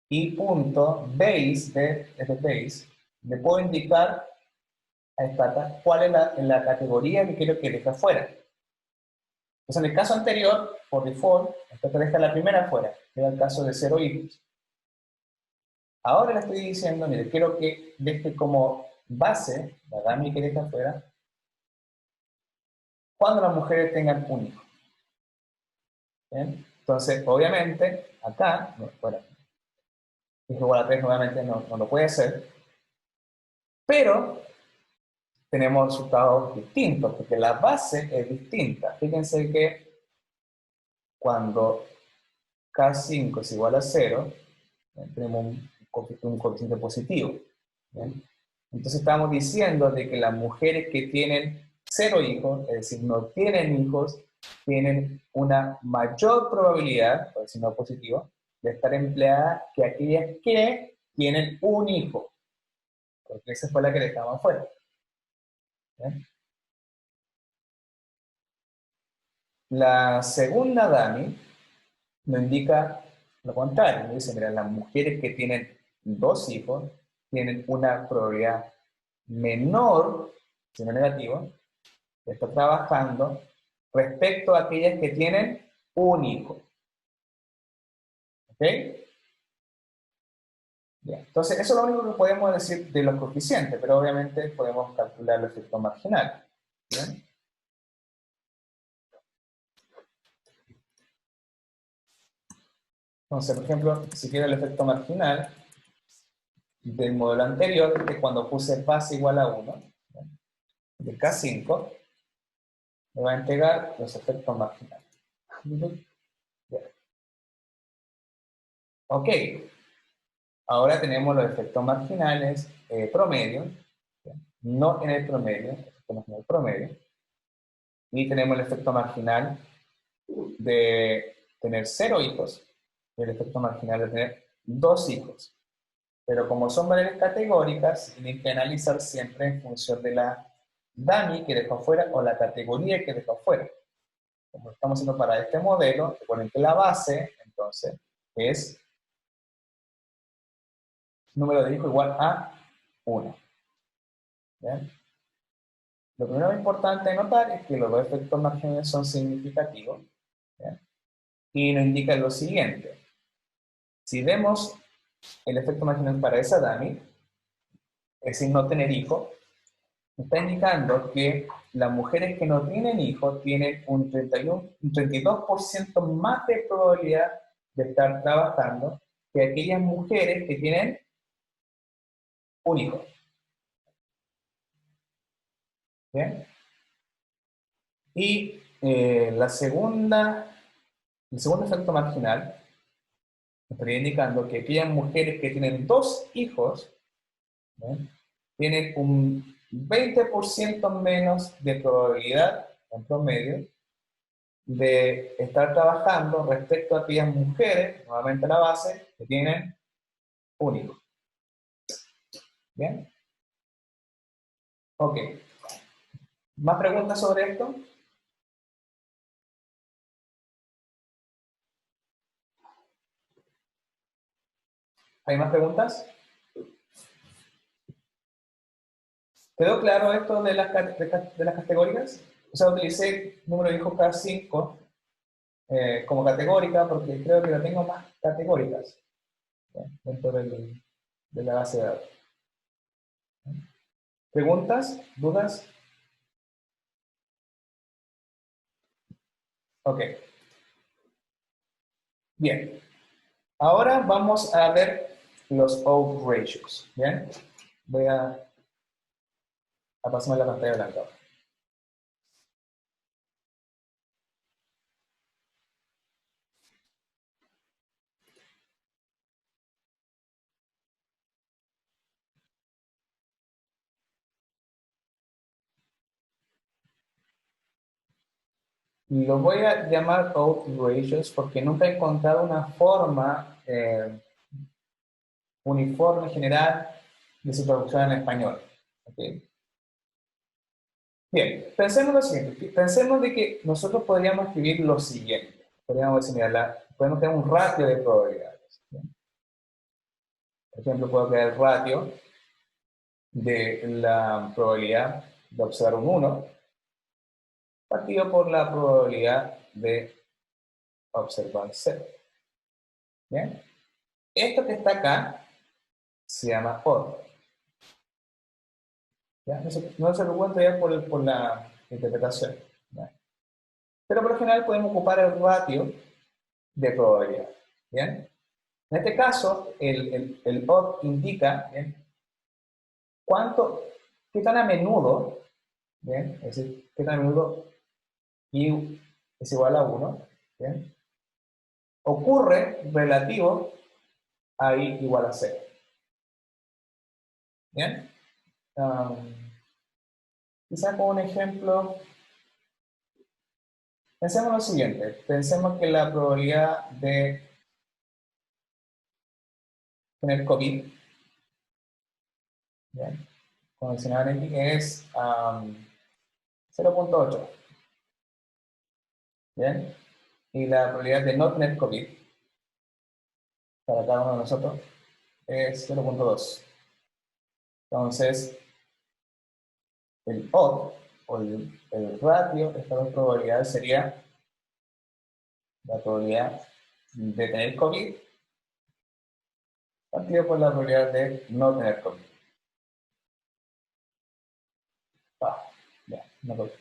i.base de base, le puedo indicar a Stata cuál es la categoría que quiero que deje afuera. Entonces, en el caso anterior, por default, Stata deja la primera afuera, que era el caso de 0 hijos. Ahora le estoy diciendo, mire, quiero que deje como base, la dummy que deja afuera, cuando las mujeres tengan un hijo. ¿Bien? Entonces, obviamente, acá, bueno, hijo igual a 3 nuevamente no lo puede hacer, pero tenemos resultados distintos, porque la base es distinta. Fíjense que cuando K5 es igual a 0, tenemos un coeficiente positivo. ¿Bien? Entonces estamos diciendo de que las mujeres que tienen 0 hijos, es decir, no tienen hijos, tienen una mayor probabilidad, por decir no positivo, de estar empleada que aquellas que tienen un hijo, porque esa fue la que dejamos fuera. ¿Bien? La segunda dummy nos indica lo contrario. Nos dice, mira, las mujeres que tienen 2 hijos tienen una probabilidad menor, si no negativo, de estar trabajando respecto a aquellas que tienen un hijo. ¿Ok? Bien. Entonces, eso es lo único que podemos decir de los coeficientes, pero obviamente podemos calcular el efecto marginal. ¿Bien? Entonces, por ejemplo, si quiero el efecto marginal del modelo anterior, que cuando puse base igual a 1, de K5, me va a entregar los efectos marginales. Bien. Ok, ahora tenemos los efectos marginales promedio, no en el promedio, efecto marginal promedio, y tenemos el efecto marginal de tener 0 hijos, y el efecto marginal de tener 2 hijos. Pero como son variables categóricas, tienen que analizar siempre en función de la dummy que dejó fuera o la categoría que dejó fuera. Como estamos haciendo para este modelo, recuerden que la base, entonces, es número de hijos igual a 1. ¿Bien? Lo primero importante de notar es que los dos efectos marginales son significativos. ¿Bien? Y nos indican lo siguiente. Si vemos el efecto marginal para esa dummy, es decir, no tener hijos, está indicando que las mujeres que no tienen hijos tienen un 32% más de probabilidad de estar trabajando que aquellas mujeres que tienen un hijo. ¿Bien? Y el segundo efecto marginal estaría indicando que aquellas mujeres que tienen 2 hijos, ¿bien?, tienen un 20% menos de probabilidad, en promedio, de estar trabajando respecto a aquellas mujeres, nuevamente la base, que tienen un hijo. ¿Bien? Ok. ¿Más preguntas sobre esto? ¿Hay más preguntas? ¿Quedó claro esto de las categorías? O sea, utilicé número de hijos K5 como categórica porque creo que lo tengo más categóricas, ¿bien?, dentro de la base de datos. ¿Preguntas? ¿Dudas? Ok. Bien. Ahora vamos a ver los odds ratios. ¿Bien? Voy a pasarme la pantalla blanca. Lo voy a llamar odds ratios porque nunca he encontrado una forma uniforme general de su traducción en español. ¿Okay? Bien, pensemos lo siguiente. Pensemos de que nosotros podríamos escribir lo siguiente. Podríamos decir, mira, podemos tener un ratio de probabilidades. ¿Bien? Por ejemplo, puedo crear el ratio de la probabilidad de observar un 1 partido por la probabilidad de observar 0. ¿Bien? Esto que está acá se llama odd. ¿Ya? No se lo cuento ya por la interpretación. ¿Ya? Pero por lo general podemos ocupar el ratio de probabilidad. ¿Bien? En este caso, el odd indica, ¿bien?, qué tan a menudo, ¿bien?, es decir, qué tan a menudo i es igual a 1, ¿bien?, ocurre relativo a i igual a 0. ¿Bien? Quizá con un ejemplo, pensemos lo siguiente, pensemos que la probabilidad de tener COVID. ¿Bien? Condicional es 0.8. ¿Bien? Y la probabilidad de no tener COVID para cada uno de nosotros es 0.2. Entonces, el odd, o el ratio de estas dos probabilidades sería la probabilidad de tener COVID partido por la probabilidad de no tener COVID. Ya, no COVID.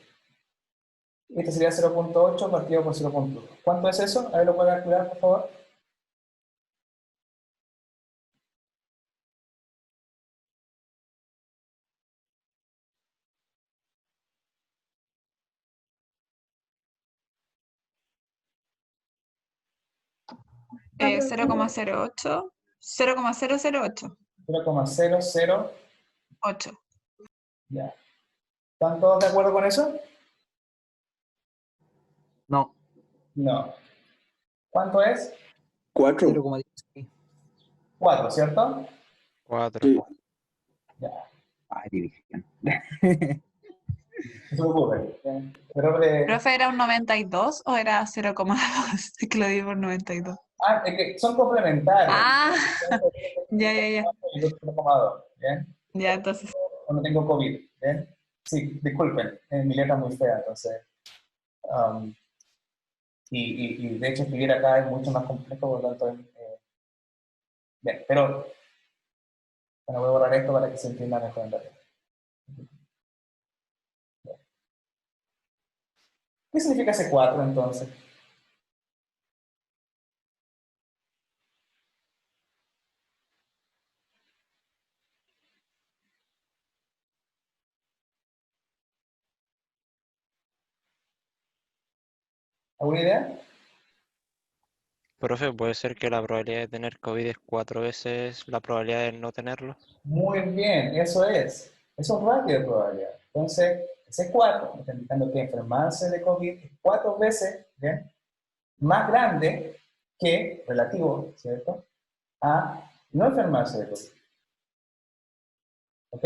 Este sería 0.8 partido por 0.1. ¿Cuánto es eso? A ver, ¿lo pueden calcular, por favor? Eh, 0,08. 0,008. 0,008. 8. Ya. ¿Están todos de acuerdo con eso? No, No. ¿Cuánto es? 4. 0,16. 4, ¿cierto? 4. Sí. Ya. Ay, división. No se preocupen. Pero, ¿Profe, era un 92 o era 0,2? Es que lo di por 92. es que son complementarios. Ah, ya. Y yo 0,2, ¿bien? Ya, entonces. O no tengo COVID, ¿bien? Sí, disculpen, mi letra es muy fea, entonces. um, y de hecho escribir acá es mucho más complejo, por lo tanto, bien, pero bueno, voy a borrar esto para que se entienda mejor en realidad. ¿Qué significa ese 4 entonces? ¿Alguna idea? Profe, ¿puede ser que la probabilidad de tener COVID es 4 veces la probabilidad de no tenerlo? Muy bien, eso es. Es un ratio de probabilidad. Entonces, ese 4 me está indicando que enfermarse de COVID es 4 veces, ¿bien?, más grande que, relativo, ¿cierto?, a no enfermarse de COVID. ¿Ok?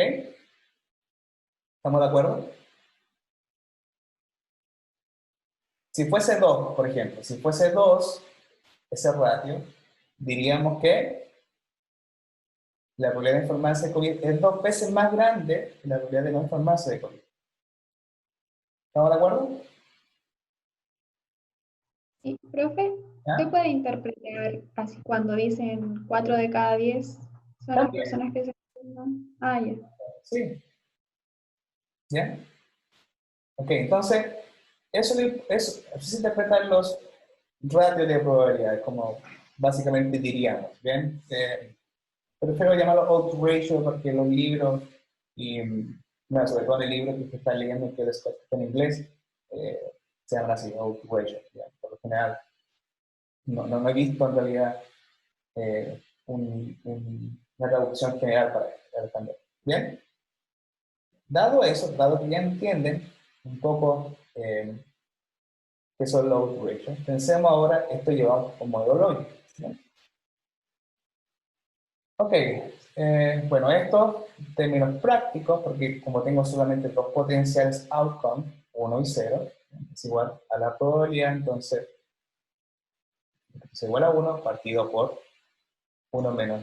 ¿Estamos de acuerdo? Si fuese 2, por ejemplo, si fuese 2, ese ratio, diríamos que la probabilidad de enfermarse de COVID es 2 veces más grande que la probabilidad de no enfermarse de COVID. ¿Estamos de acuerdo? Sí, profe, ¿Ya? ¿qué puede interpretar así cuando dicen 4 de cada 10 son las También, personas que se enferman? Ah, ya. sí. ¿Ya? Ok, entonces, eso así se interpretan los ratios de probabilidad, como básicamente diríamos, ¿bien? Prefiero llamarlo odds ratio porque los libros, y bueno, sobre todo en el libro que usted está leyendo, que está en inglés, eh, se llaman así, odds ratio, ¿ya? Por lo general. No he visto en realidad una traducción general para el también. ¿Bien? Dado eso, dado que ya entienden un poco qué son los odds ratio, pensemos ahora esto llevado a un modelo lógico. ¿Bien? Ok, bueno, esto en términos prácticos, porque como tengo solamente dos potenciales outcome, 1 y 0, es igual a la probabilidad, entonces es igual a 1 partido por 1 menos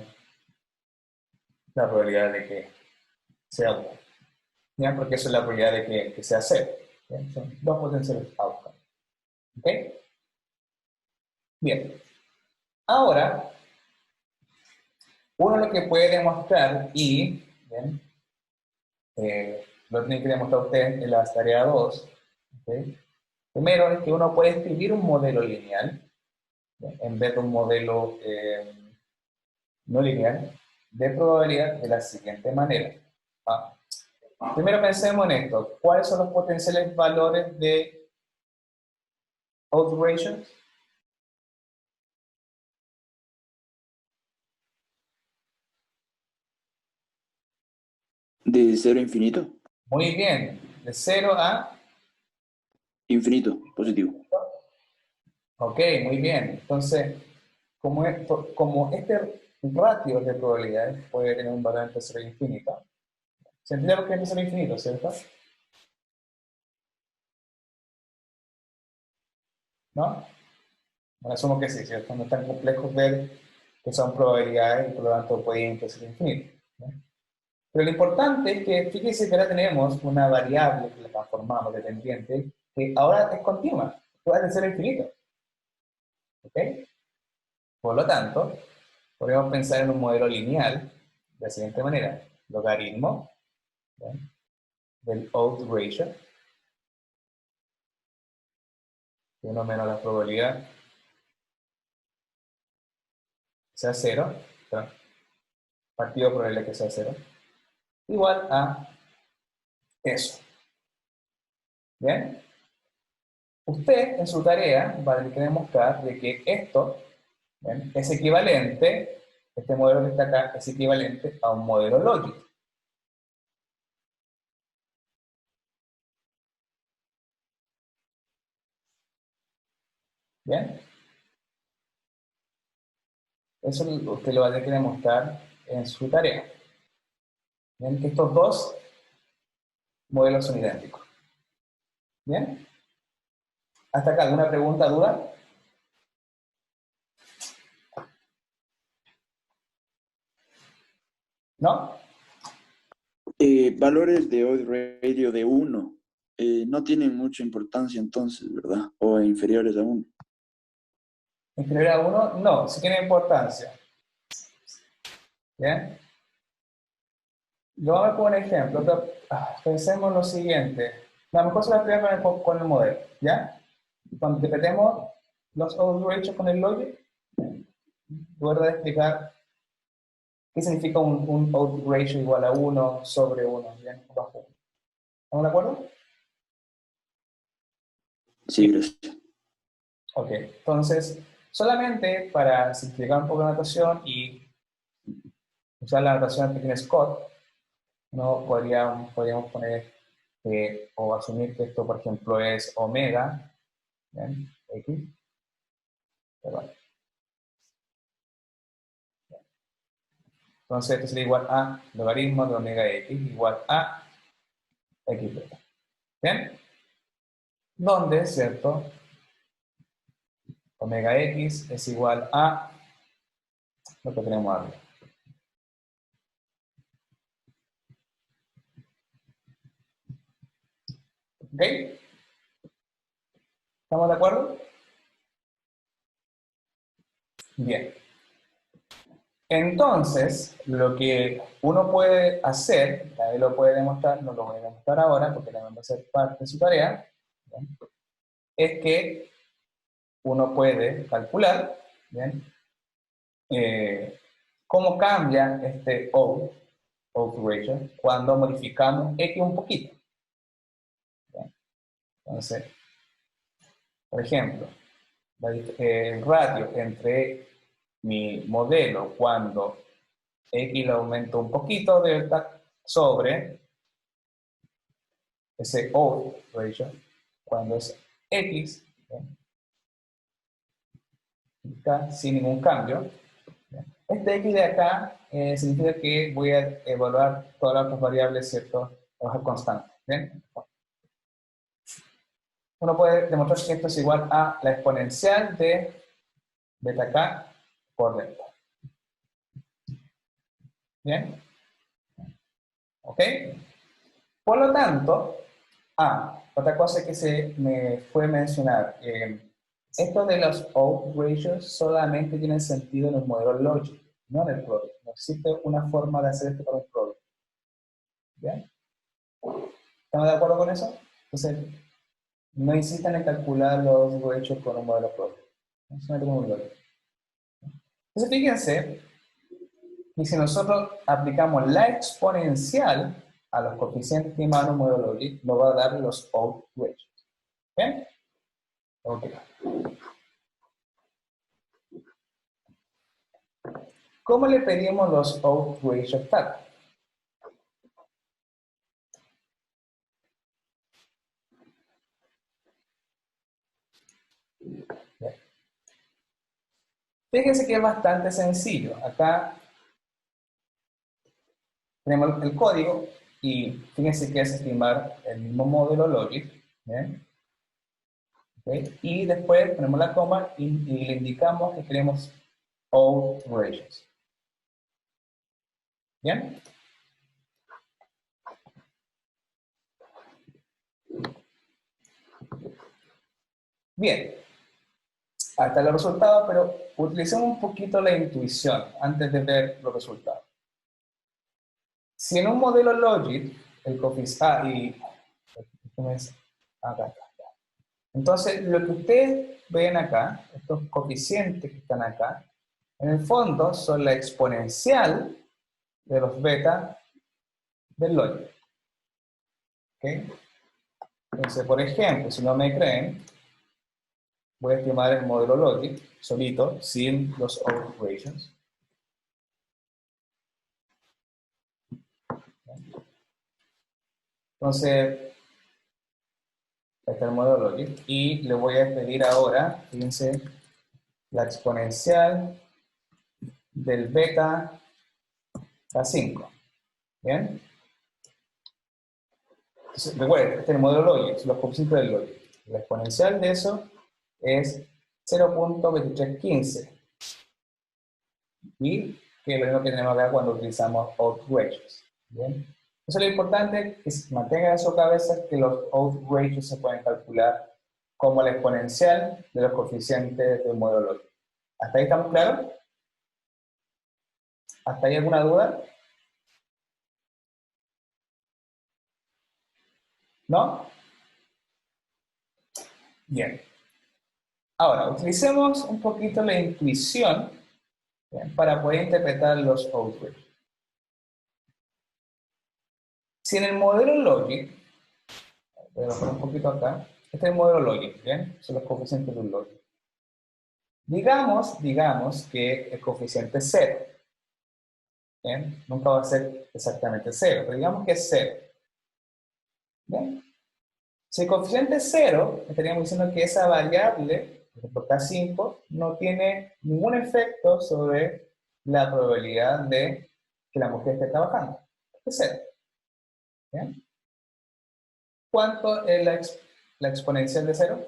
la probabilidad de que sea 1. ¿Ya? Porque eso es la probabilidad de que sea 0. ¿Ya? Son dos potenciales outcome. ¿Ok? Bien. Ahora, uno lo que puede demostrar, y ¿bien? Lo tiene que demostrar usted en la tarea 2, ¿okay? Primero es que uno puede escribir un modelo lineal, ¿bien?, en vez de un modelo no lineal, de probabilidad de la siguiente manera. ¿Ah? Primero pensemos en esto. ¿Cuáles son los potenciales valores de odds ratio? De 0 a infinito. Muy bien. De 0 a... Infinito, positivo. Ok, muy bien. Entonces, como ratios de probabilidades puede tener un valor entre 0 e infinito. ¿Se entiende por qué es 0 e infinito, cierto? ¿No? Bueno, asumo que sí, ¿cierto? No es tan complejo ver que son probabilidades y por lo tanto pueden ir entre 0 e infinito, ¿no? Pero lo importante es que, fíjense que ahora tenemos una variable que la transformamos dependiente, que ahora es continua, puede ser infinito. ¿Ok? Por lo tanto, podemos pensar en un modelo lineal de la siguiente manera: logaritmo, ¿ya?, del odds ratio, 1 menos la probabilidad que sea 0, ¿ya?, partido por el que sea 0, igual a eso. ¿Bien? Usted en su tarea va a tener que demostrar de que esto, ¿bien?, es equivalente, este modelo que está acá es equivalente a un modelo lógico. ¿Bien? Eso usted lo va a tener que demostrar en su tarea. ¿Bien? Que estos dos modelos son idénticos. ¿Bien? ¿Hasta acá alguna pregunta, duda? ¿No? Valores de odds ratio de 1 no tienen mucha importancia entonces, ¿verdad? O inferiores a 1. ¿Inferior a 1? No, sí tiene importancia. ¿Bien? Lo vamos a ver con un ejemplo, pero pensemos lo siguiente. A lo mejor se la explicar con el modelo, ¿ya? Cuando interpretemos los odds ratio con el logic, voy a explicar qué significa un odds ratio igual a 1 sobre 1, ¿bien? Bajo 1. ¿Estamos de acuerdo? Sí, gracias. Ok, entonces, solamente para simplificar un poco la notación y usar la notación que tiene Scott, ¿no? Podríamos poner o asumir que esto, por ejemplo, es omega, ¿bien?, x, perdón. Entonces esto sería igual a logaritmo de omega x igual a x beta. ¿Bien? Donde, ¿cierto?, omega x es igual a lo que tenemos arriba. ¿Ok? ¿Estamos de acuerdo? Bien. Entonces, lo que uno puede hacer, nadie lo puede demostrar, no lo voy a demostrar ahora porque también va a ser parte de su tarea, ¿bien?, es que uno puede calcular, ¿bien?, cómo cambia este odds ratio cuando modificamos x un poquito. ¿Bien? Entonces, por ejemplo, el ratio entre mi modelo cuando x lo aumento un poquito delta sobre ese odds ratio cuando es x, ¿bien?, acá, sin ningún cambio. Este x de acá significa que voy a evaluar todas las otras variables, ¿cierto?, a bajar constante. ¿Bien? Uno puede demostrar que esto es igual a la exponencial de beta k por delta. ¿Bien? ¿Ok? Por lo tanto, otra cosa que se me fue mencionar, esto de los odds ratios solamente tienen sentido en el modelo logic, no en el product. No existe una forma de hacer esto para un product. ¿Bien? ¿Estamos de acuerdo con eso? Entonces, no insistan en calcular los ratios con un modelo product. Solamente con un logic. Entonces, fíjense que si nosotros aplicamos la exponencial a los coeficientes estimados en un modelo logic, nos va a dar los odds ratios. ¿Bien? Ok. ¿Cómo le pedimos los odds ratios tal? Fíjense que es bastante sencillo. Acá tenemos el código y fíjense que es estimar el mismo modelo logic. ¿Bien? ¿Okay? Y después ponemos la coma y le indicamos que queremos outrageous. ¿Bien? Bien. Hasta los resultados, pero utilicemos un poquito la intuición antes de ver los resultados. Si en un modelo logic, el coeficiente... acá. Entonces, lo que ustedes ven acá, estos coeficientes que están acá, en el fondo son la exponencial de los beta del logic. ¿Okay? Entonces, por ejemplo, si no me creen, voy a estimar el modelo logic solito, sin los outrageous. Entonces, este es el modelo logic. Y le voy a pedir ahora, fíjense, la exponencial del beta a 5. ¿Bien? Entonces, recuerden, este es el modelo logic, los coeficientes del logic. La exponencial de eso es 0.2315. Y que es lo mismo que tenemos acá cuando utilizamos outrageous. ¿Bien? Entonces lo importante es que mantengan en su cabeza que los outrageous se pueden calcular como la exponencial de los coeficientes del modelo lógico. ¿Hasta ahí estamos claros? ¿Hasta ahí alguna duda? ¿No? Bien. Ahora, utilicemos un poquito la intuición, ¿bien?, para poder interpretar los outrageous. Si en el modelo logic, voy a bajar un poquito acá, este es el modelo logic, ¿bien? Son los coeficientes de un logic. Digamos que el coeficiente es 0. ¿Bien? Nunca va a ser exactamente 0, pero digamos que es 0. ¿Bien? Si el coeficiente es 0, estaríamos diciendo que esa variable, por ejemplo K5, no tiene ningún efecto sobre la probabilidad de que la mujer esté trabajando. Es 0. ¿Bien? ¿Cuánto es la exponencial de 0?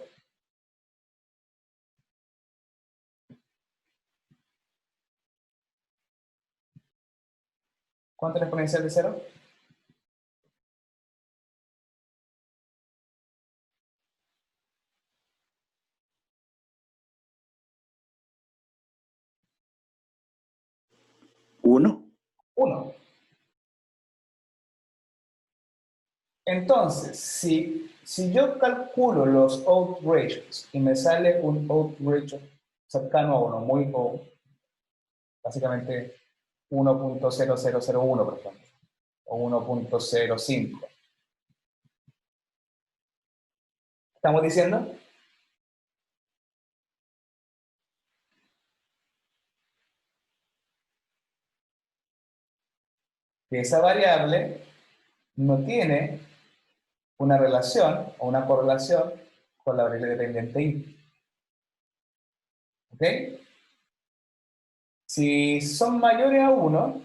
¿Cuánto es la exponencial de 0? 1. 1. Entonces, si yo calculo los outrageous y me sale un outrageous cercano a 1, muy básicamente 1.0001, por ejemplo, o 1.05. ¿Estamos diciendo? Que esa variable no tiene una relación o una correlación con la variable dependiente y. ¿Ok? Si son mayores a 1,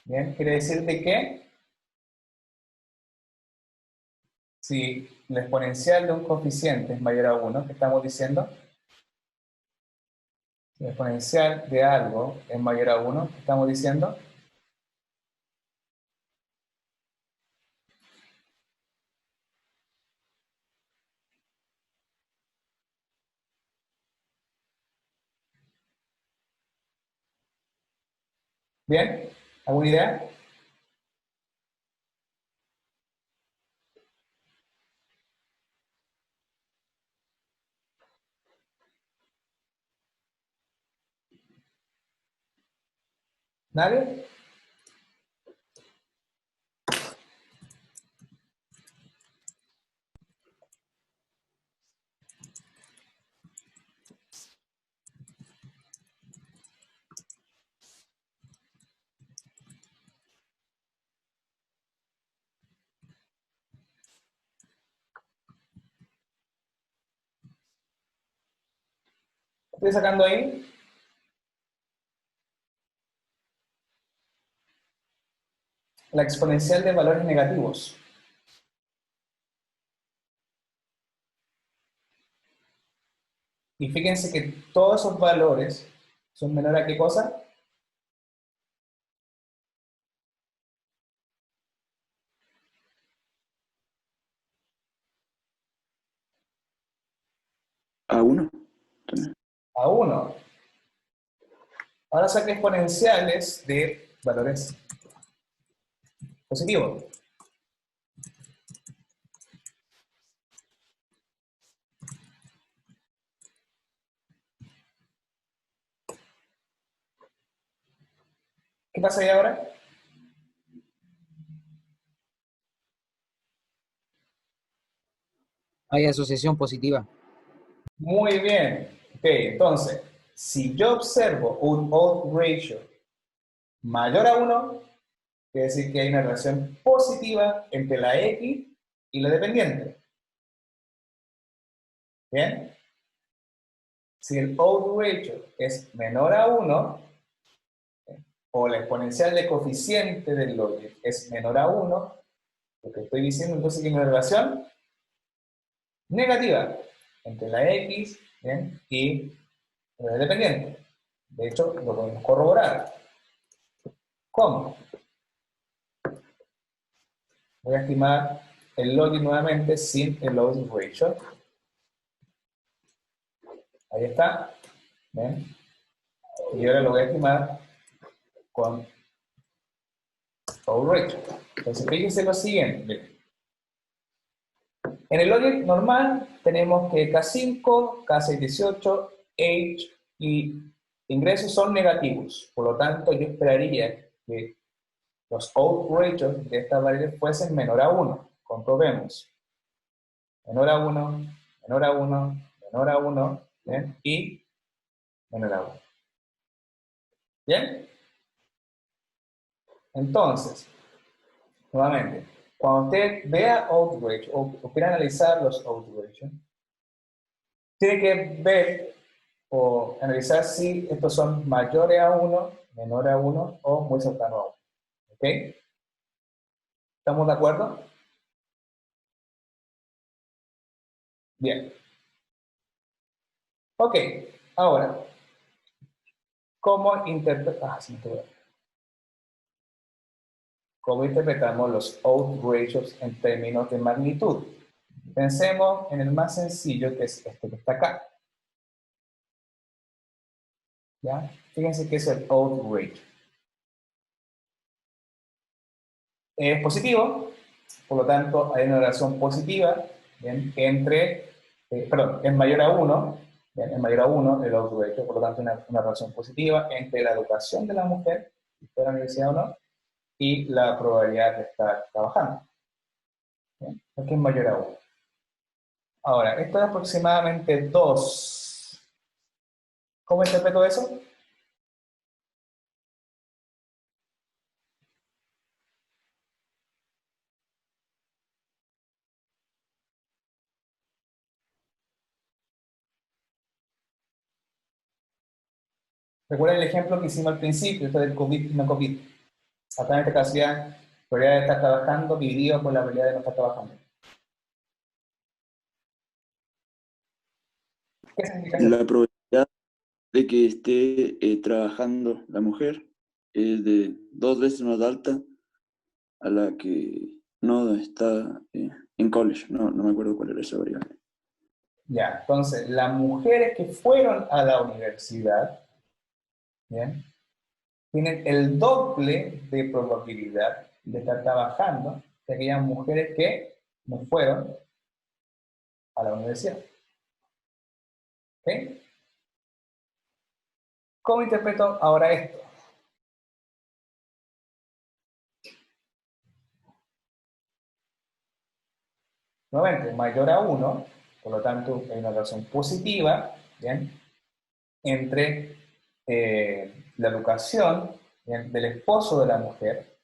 ¿bien?, quiere decir de que si la exponencial de un coeficiente es mayor a 1, ¿qué estamos diciendo? Si la exponencial de algo es mayor a 1, ¿qué estamos diciendo? ¿Bien? ¿Alguna idea? ¿Nadie? ¿Estoy sacando ahí? la exponencial de valores negativos. Y fíjense que todos esos valores son menores a ¿qué cosa? A 1. A 1. Ahora saca exponenciales de valores positivos. ¿Qué pasa ahí ahora? Hay asociación positiva. Muy bien. Ok, entonces, si yo observo un odds ratio mayor a 1, quiere decir que hay una relación positiva entre la X y la dependiente. ¿Bien? Si el odds ratio es menor a 1, o la exponencial de coeficiente del logit es menor a 1, lo que estoy diciendo entonces que hay una relación negativa entre la X, ¿bien?, y la dependiente. De hecho, lo podemos corroborar. ¿Cómo? Voy a estimar el logit nuevamente sin el odds ratio. Ahí está. ¿Ven? Y ahora lo voy a estimar con odds ratio. Entonces, fíjense lo siguiente. Miren. En el logit normal tenemos que K5, K618, H y ingresos son negativos. Por lo tanto, yo esperaría que los odds ratios de estas variables fuesen menor a 1. Comprobemos. Menor a 1, menor a 1, menor a 1, ¿bien? Y menor a 1. ¿Bien? Entonces, nuevamente, cuando usted vea odds ratio o quiera analizar los odds ratio, tiene que ver o analizar si estos son mayores a 1, menor a 1 o muy cercano a 1. ¿Ok? ¿Estamos de acuerdo? Bien. Ok, ahora, ¿cómo interpretamos los odds ratios en términos de magnitud? Pensemos en el más sencillo, que es este que está acá. ¿Ya? Fíjense que es el odds ratio. Es positivo, por lo tanto hay una relación positiva, ¿bien?, entre, perdón, es mayor a 1, ¿bien?, es mayor a 1 el odds ratio, por lo tanto una relación positiva entre la educación de la mujer, si está en la universidad o no, y la probabilidad de estar trabajando. ¿Bien? Porque es mayor a 1. Ahora, esto es aproximadamente 2. ¿Cómo interpreto eso? Recuerden el ejemplo que hicimos al principio, esto del COVID y no COVID. Acá en esta capacidad, probabilidad de estar trabajando dividido por la probabilidad de no estar trabajando. ¿Qué significa eso? La probabilidad de que esté trabajando la mujer es de 2 veces más alta a la que no está en college. No me acuerdo cuál era esa variable. Ya, entonces, las mujeres que fueron a la universidad, ¿bien?, tienen el doble de probabilidad de estar trabajando que aquellas mujeres que no fueron a la universidad. ¿Ok? ¿Cómo interpreto ahora esto? Nuevamente, mayor a 1, por lo tanto, hay una relación positiva, ¿bien?, entre la educación, ¿bien?, del esposo de la mujer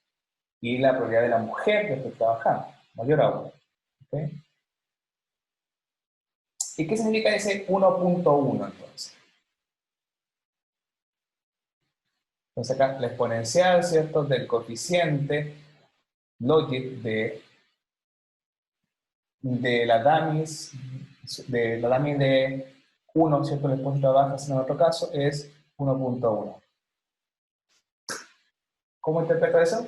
y la probabilidad de la mujer que esté trabajando, mayor a 1. ¿Okay? ¿Y qué significa ese 1.1 entonces? Entonces acá la exponencial, ¿cierto?, del coeficiente logit de la dummies, de 1, ¿cierto? El esposo trabaja, en otro caso, es 1.1. ¿Cómo interpreto eso?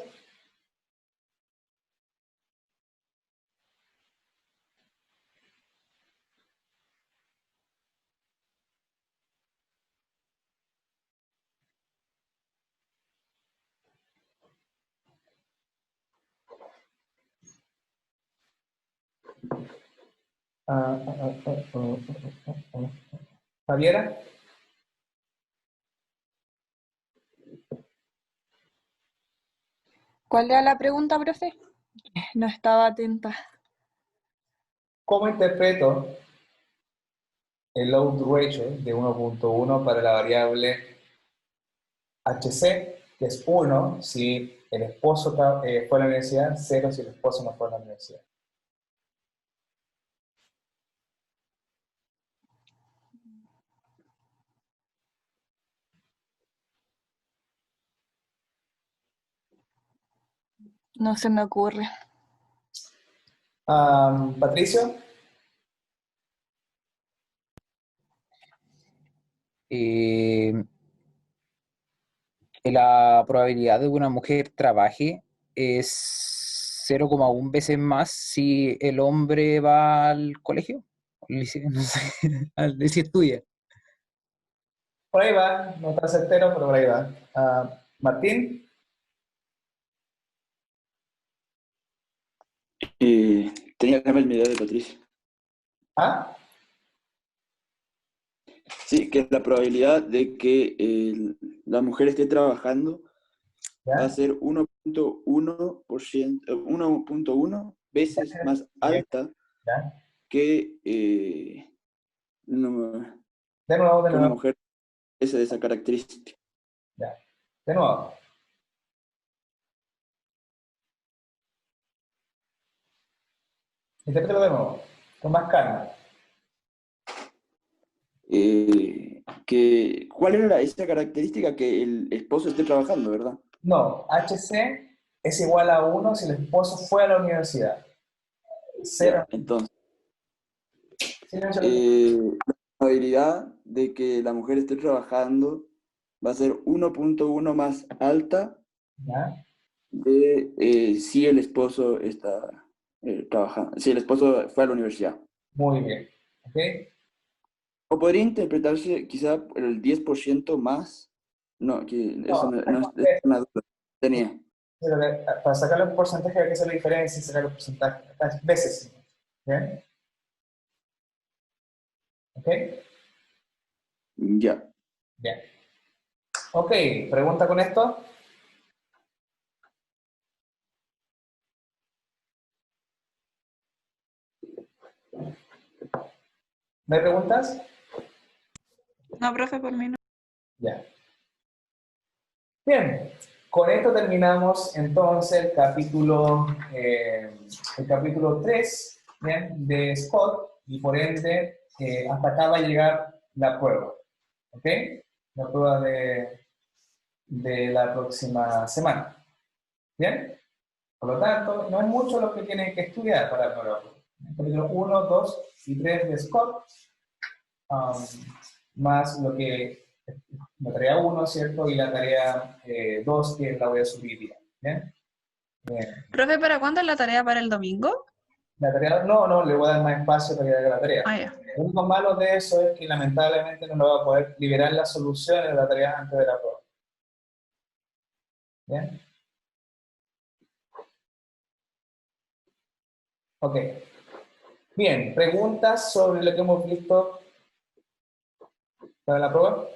Javiera. ¿Cuál era la pregunta, profe? No estaba atenta. ¿Cómo interpreto el load ratio de 1.1 para la variable HC, que es 1 si el esposo fue a la universidad, 0 si el esposo no fue a la universidad? No se me ocurre. Patricio. La probabilidad de que una mujer trabaje es 0,1 veces más si el hombre va al colegio, no sé, si estudia. Por ahí va, no tan certero, pero por ahí va. Martín. Tenía la misma idea de Patricia. ¿Ah? Sí, que la probabilidad de que la mujer esté trabajando ¿Ya? va a ser 1.1 veces más alta ¿Ya? que De nuevo, de que una nuevo. mujer de esa característica. Ya. De nuevo. Interprétalo de nuevo, con más calma. ¿Cuál era esa característica? Que el esposo esté trabajando, ¿verdad? No, HC es igual a 1 si el esposo fue a la universidad. 0. Ya, entonces, Silencio. la probabilidad de que la mujer esté trabajando va a ser 1.1 más alta ¿Ya? de si el esposo está trabajando, si el esposo fue a la universidad. Muy bien. ¿Ok? O podría interpretarse quizá el 10% más. No, que eso no es una duda. Tenía. Pero para sacarle un porcentaje hay que hacer la diferencia y sacar el porcentaje. Veces. ¿Bien? ¿Ok? Ya. Bien. Ok, pregunta con esto. ¿No hay preguntas? No, profe, por mí no. Ya. Bien, con esto terminamos entonces el capítulo 3, ¿bien? De Scott, y por ende hasta acá va a llegar la prueba, ¿ok? La prueba de la próxima semana, ¿bien? Por lo tanto, no es mucho lo que tienen que estudiar para la prueba. El capítulo 1, 2 y 3 de Scott, más lo que la tarea 1, ¿cierto? Y la tarea 2, que la voy a subir ya. ¿Bien? Bien. Profe, ¿para cuándo es la tarea para el domingo? La tarea, no, le voy a dar más espacio para que haga la tarea. Ah, ya. Lo único malo de eso es que lamentablemente no me va a poder liberar las soluciones de la tarea antes de la prueba. ¿Bien? Ok. Bien, preguntas sobre lo que hemos visto para la prueba.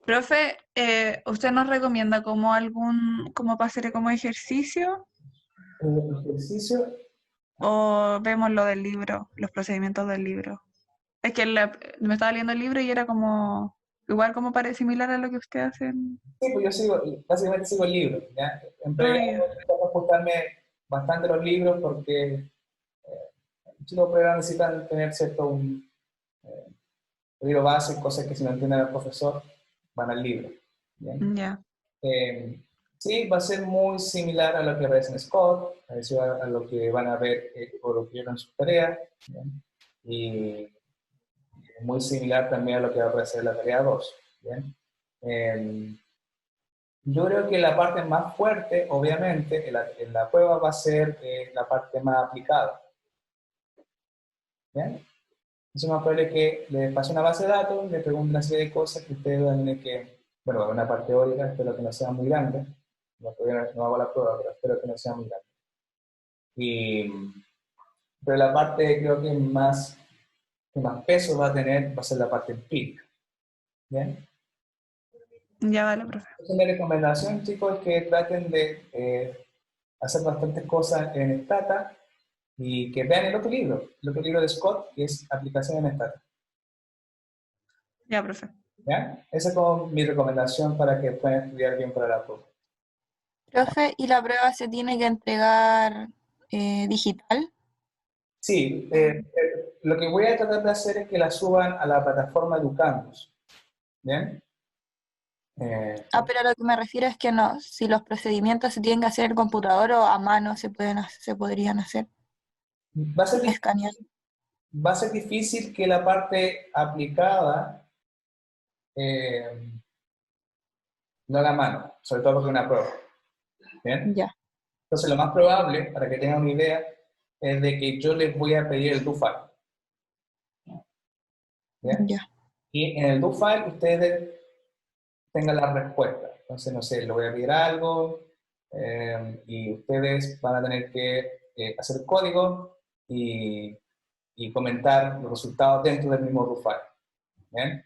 Profe, ¿usted nos recomienda como para hacer como ejercicio El ejercicio. o vemos lo del libro, los procedimientos del libro? Es que me estaba leyendo el libro y era como, igual como similar a lo que usted hace. Sí, pues yo básicamente sigo el libro, ¿ya? En Ah, pregrado ya. tengo que ajustarme bastante los libros porque los chicos de pregrado necesitan tener eh, libro base, cosas que si no entienden al profesor van al libro. ¿Bien? Ya. Eh, Sí, va a ser muy similar a lo que ves en Scott, a lo que van a ver o lo que vieron en sus tareas, ¿bien? Y muy similar también a lo que va a aparecer en la tarea 2. ¿Bien? Yo creo que la parte más fuerte, obviamente, en la prueba va a ser la parte más aplicada. ¿Bien? Es más probable que les pase una base de datos, les pregunte una serie de cosas que ustedes van a tener que, bueno, una parte teórica, espero que no sea muy grande, no, todavía no hago la prueba, pero espero que no sea muy grande. Pero la parte creo que más peso va a tener va a ser la parte empírica. ¿Bien? Ya vale, profe. Entonces, mi recomendación, chicos, es que traten de hacer bastantes cosas en Stata y que vean el otro libro de Scott, que es Aplicación en Stata. Ya, profe. ¿Ya? Esa es como mi recomendación para que puedan estudiar bien para la prueba. Profe, ¿y la prueba se tiene que entregar digital? Sí, lo que voy a tratar de hacer es que la suban a la plataforma Educandos. ¿Bien? Pero a lo que me refiero es que no, si los procedimientos se tienen que hacer en el computador o a mano se podrían hacer, Va a ser, escanear. va a ser difícil que la parte aplicada lo haga a mano, sobre todo porque es una prueba. ¿Bien? Ya, Entonces, lo más probable, para que tengan una idea, es de que yo les voy a pedir el do file. ¿Bien? ya, Y en el do file ustedes tengan la respuesta. Entonces, no sé, le voy a pedir algo y ustedes van a tener que hacer código y comentar los resultados dentro del mismo do file. ¿Bien?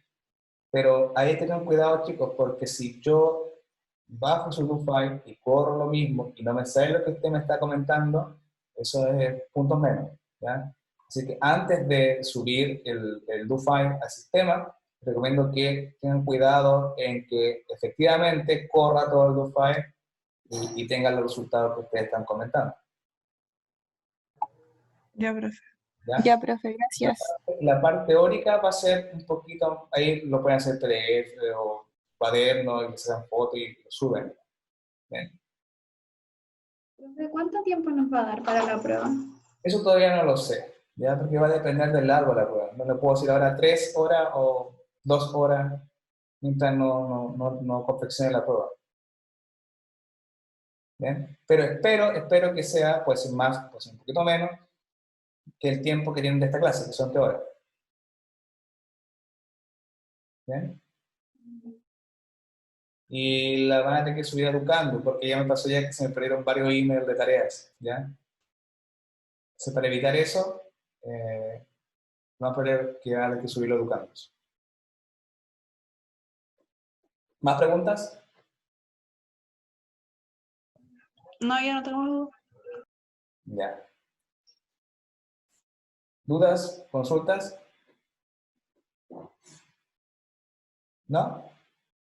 Pero ahí tengan cuidado, chicos, porque si yo bajo su do file y corro lo mismo y no me sale lo que usted me está comentando, eso es puntos menos. ¿Ya? Así que antes de subir el do file al sistema, recomiendo que tengan cuidado en que efectivamente corra todo el do file y tengan los resultados que ustedes están comentando. Ya, profe. ¿Ya? ya, profe, gracias. La parte teórica va a ser un poquito, ahí lo pueden hacer PDF o cuaderno y se dan fotos y lo suben. ¿Bien? Profe, ¿cuánto tiempo nos va a dar para la prueba? Eso todavía no lo sé, ¿ya? Porque va a depender del largo de la prueba. No le puedo decir ahora 3 horas o 2 horas mientras no confeccione la prueba. ¿Bien? Pero espero que sea, pues más, pues un poquito menos que el tiempo que tienen de esta clase, que son 3 horas. ¿Bien? Y la van a tener que subir a Educando, porque ya me pasó ya que se me perdieron varios emails de tareas, ¿ya? Entonces, para evitar eso, van a poder que van a tener que subirlo a Educando. ¿Más preguntas? No, yo no tengo. Ya. ¿Dudas? ¿Consultas? ¿No?